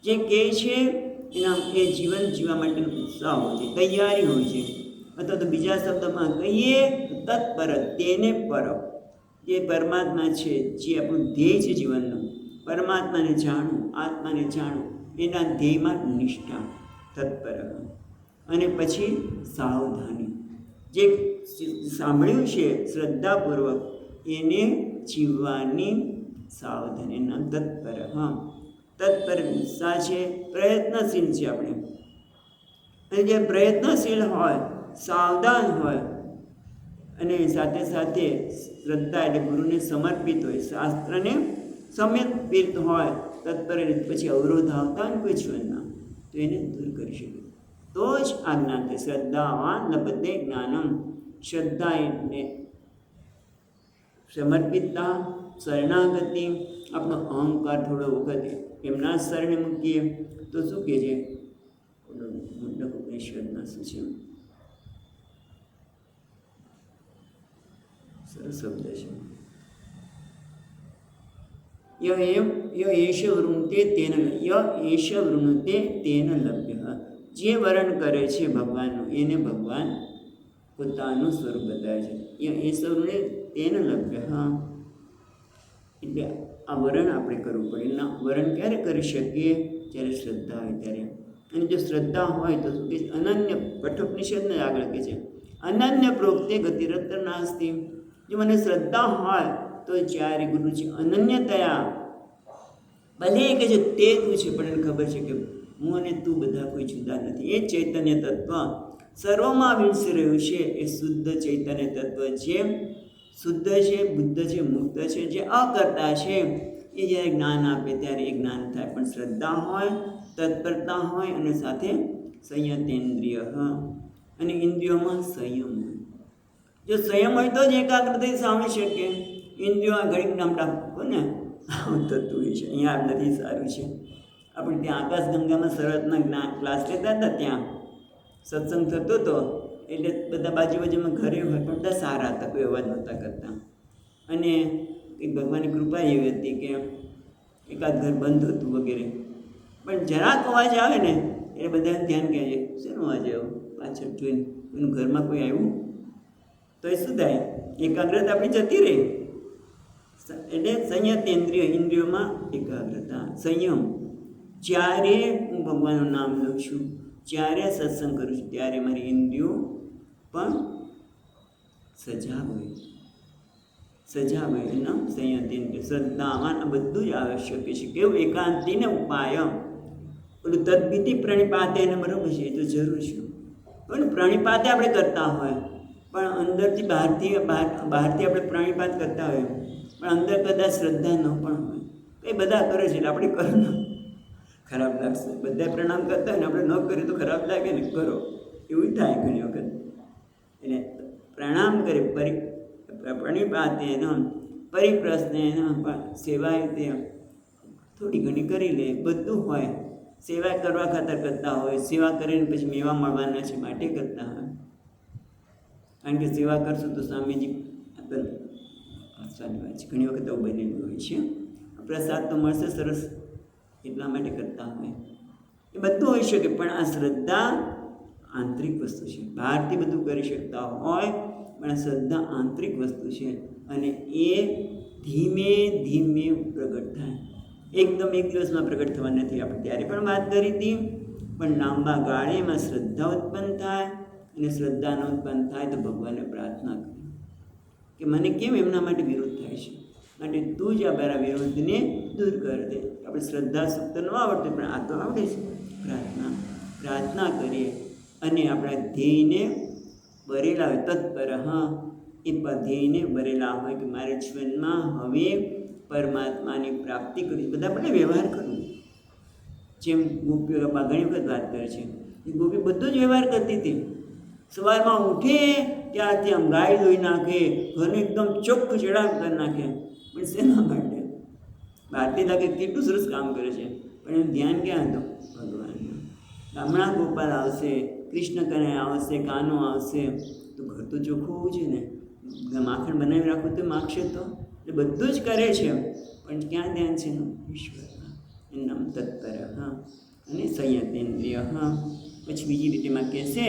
જે કહે છે એના એ જીવન જીવવા માટેનો ઉત્સાહ હોય છે, તૈયારી હોય છે. અથવા તો બીજા શબ્દમાં કહીએ તો તત્પર, તેને પર, જે પરમાત્મા છે, જે આપણું ધ્યેય છે જીવનનું, પરમાત્માને જાણવું, આત્માને જાણવું, એના ધ્યેયમાં નિષ્ઠા, તત્પર. અને પછી સાવધાની, જે સાંભળ્યું છે શ્રદ્ધાપૂર્વક એને જીવવાની સાવધાની, નામ તત્પર. હા, તત્પર ઉત્સાહ છે, પ્રયત્નશીલ છે આપણે. અને જે પ્રયત્નશીલ હોય, સાવધાન હોય, અને સાથે સાથે શ્રદ્ધા એટલે ગુરુને સમર્પિત હોય, શાસ્ત્રને સમર્પિત હોય, તત્પર પછી અવરોધ આવતા હોય કોઈ જીવનમાં તો એને દૂર કરી શકે, તો જ આ જ્ઞાન થાય. શ્રદ્ધાવાન લભતે જ્ઞાનમ. શ્રદ્ધા એટલે સમર્પિતતા, શરણાગતિ. આપણો અહંકાર થોડો વખત એમના શરણે મૂકીએ તો શું કહે છે મુંડક ઉપનિષદમાં શું છે, સરસ શબ્દ છે, ય એશ વૃણુતે તેન લભ્ય. જે વર્ણ કરે છે ભગવાનનું એને ભગવાન પોતાનું સ્વરૂપ બતાવે છે. ય એશ વૃણે તેન લભ્ય. હા, એટલે આ વરણ આપણે કરવું પડે. ના, વરણ ક્યારે કરી શકીએ? જ્યારે શ્રદ્ધા હોય ત્યારે. અને જો શ્રદ્ધા હોય તો શું કે અનન્ય કઠોપનિષદને આગળ કહે છે અનન્ય પ્રોક્તે ગતિરત્ર નાસ્તિ. જો મને શ્રદ્ધા હોય તો જ્યારે ગુરુજી અનન્યતયા ભલે કે છે તે તું છે પણ એને ખબર છે કે હું અને તું બધા કોઈ જુદા નથી. એ ચૈતન્ય તત્વ સર્વમાં વિલસી રહ્યું છે. એ શુદ્ધ ચૈતન્ય તત્વ છે, શુદ્ધ છે, બુદ્ધ છે, મુક્ત છે, જે અકર્તા છે. એ જ્યારે જ્ઞાન આપે ત્યારે એ જ્ઞાન થાય. પણ શ્રદ્ધા હોય, તત્પરતા હોય અને સાથે સંયતેન્દ્રિય અને ઇન્દ્રિયોમાં સંયમ હોય. જો સંયમ હોય તો જ એકાગ્રતાથી સાંભળી શકે. ઇન્દ્રિયો ઘડીક નામડા કોને થતું હોય છે. અહીંયા નથી સારું છે. આપણે ત્યાં આકાશગંગામાં શરતના જ્ઞાન ક્લાસ લેતા હતા, ત્યાં સત્સંગ થતો હતો. એટલે બધા બાજુમાં ઘરે હોય પણ બધા સારા હતા, કોઈ અવાજ નહોતા કરતા. અને એક ભગવાનની કૃપા એવી હતી કે એકાદ ઘર બંધ હતું વગેરે, પણ જરાક અવાજ આવે ને એટલે બધાને ધ્યાન કહે છે શેનો અવાજ આવ્યો, પાછળ જોઈને એનું ઘરમાં કોઈ આવ્યું તો એ શું થાય, એકાગ્રતા આપણી જતી રહે. એટલે સંયતેન્દ્રિય, ઇન્દ્રિયોમાં એકાગ્રતા, સંયમ. જ્યારે હું ભગવાનનું નામ લઉં છું, જ્યારે સત્સંગ કરું છું, ત્યારે મારી ઇન્દ્રિયો પણ સજાગ હોય, સજાગ હોય. એના સંયતેન્દ્રિય, શ્રદ્ધાવાન, આ બધું જ આવશ્યક છે. કેવું એકાંતિને ઉપાય પેલું તદભીતિ પ્રણિપાતે એને બરાબર છે, એ તો જરૂર છે. પણ પ્રણિપાતે આપણે કરતા હોય પણ અંદરથી બહારથી આપણે પ્રણિપાત કરતા હોય પણ અંદર કદાચ શ્રદ્ધા ન પણ હોય. એ બધા કરે છે એટલે આપણે કરો ને ખરાબ લાગશે. બધા પ્રણામ કરતા હોય ને આપણે ન કરીએ તો ખરાબ લાગે ને, કરો એવું થાય ઘણી વખત. એટલે પ્રણામ કરે, પ્રણિપાતે પરિપ્રશ્ને સેવાય તે થોડી ઘણી કરી લે. બધું હોય, સેવા કરવા ખાતર કરતા હોય, સેવા કરીને પછી મેવા મળવાના છે માટે કરતા હોય. કારણ કે સેવા કરશું તો સ્વામીજી હસવાની વાત છે, ઘણી વખત આવું બનેલું હોય છે. પ્રસાદ તો મળશે સરસ એટલા માટે કરતા હોય. એ બધું હોઈ શકે પણ આ શ્રદ્ધા આંતરિક વસ્તુ છે. બહારથી બધું કરી શકતા હોય પણ આ શ્રદ્ધા આંતરિક વસ્તુ છે અને એ ધીમે ધીમે પ્રગટ થાય. એકદમ એક દિવસમાં પ્રગટ થવા નથી. આપણે ત્યારે પણ વાત કરી હતી. પણ લાંબા ગાળે એમાં શ્રદ્ધા ઉત્પન્ન થાય અને શ્રદ્ધા ન ઉત્પન્ન થાય તો ભગવાનને પ્રાર્થના કરી કે મને કેમ એમના માટે વિરોધ થાય છે, માટે તું જ આ મારા વિરોધને દૂર કર દે. આપણે શ્રદ્ધા સુખ તો ન આવડતું પણ આ તો આવડે છે. પ્રાર્થના કરીએ અને આપણા ધ્યેયને બરેલા હોય, તત્પર એ ધ્યેયને બરેલા હોય કે મારે જીવનમાં હવે પરમાત્માની પ્રાપ્તિ કરી. બધા આપણે વ્યવહાર કરવું. જેમ ગોપીઓ ઘણી વખત વાત કરે છે, એ ગોપી બધો જ વ્યવહાર કરતી હતી. સવારમાં ઉઠે ત્યારથી આમ ગાય ધોઈ નાખે, ઘરને એકદમ ચોખ્ખ ચડાવ કરી નાખે. પણ શેના માટે? બહારથી લાગે કેટલું સરસ કામ કરે છે પણ એનું ધ્યાન ક્યાં હતું? ભગવાનનું. હમણાં ગોપાલ આવશે, કૃષ્ણ કનૈયા આવશે, કાનો આવશે તો ઘર તો ચોખ્ખું હોવું છે ને. માખણ બનાવી રાખવું તો માગશે તો. એ બધું જ કરે છે પણ ક્યાં ધ્યાન છે એનું? ઈશ્વરમાં. એનામ તત્પર અને સંયતેન્દ્રિય. પછી બીજી રીતેમાં કહેશે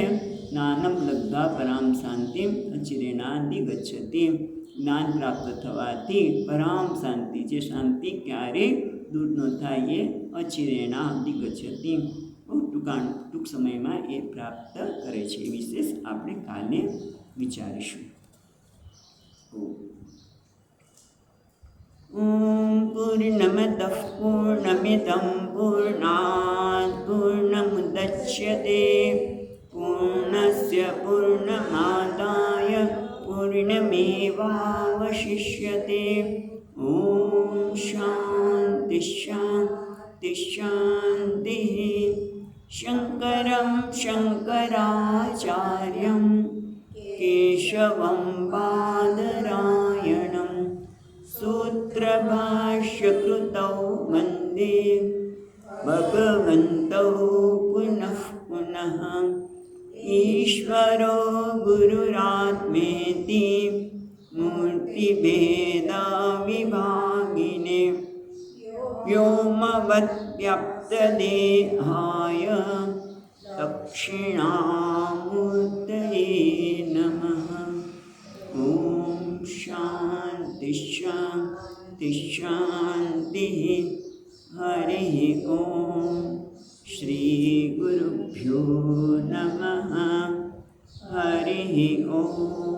જ્ઞાનમ લબ્ધા પરામ શાંતિમ અચિરેણાદિ ગચ્છતિ. જ્ઞાન પ્રાપ્ત થવાથી પરામ શાંતિ, જે શાંતિ ક્યારેય દૂર ન થાય, એ અચિરેણાદિ ગચ્છતિ, બહુ ટૂંક સમયમાં એ પ્રાપ્ત કરે છે. એ વિશેષ આપણે કાલે વિચારીશું. ઓમ પૂર્ણમદઃ પૂર્ણમિદં પૂર્ણાત પૂર્ણમુદચ્યતે પૂર્ણસ્ય પૂર્ણમાદાય પૂર્ણમેવાવશિષ્યતે. ઓમ શાંતિ શાંતિ શાંતિ. શંકરં શંકરાચાર્યં કેશવં બાદરાયણં સૂત્રભાષ્યકૃતૌ વંદે ભગવन्तौ પુનઃ પુનઃ. ઈશ્વરો ગુરુરાત્મેતિ મૂર્તિભેદવિભાગિને વ્યોમવદ્વ્યાપ્તદેહાય દક્ષિણામૂર્તયે નમઃ. ઓમ શાંતિ શાંતિ શાંતિ. હરિ ઓમ. श्रीगुरुभ्यो नमः। हरिः ओम।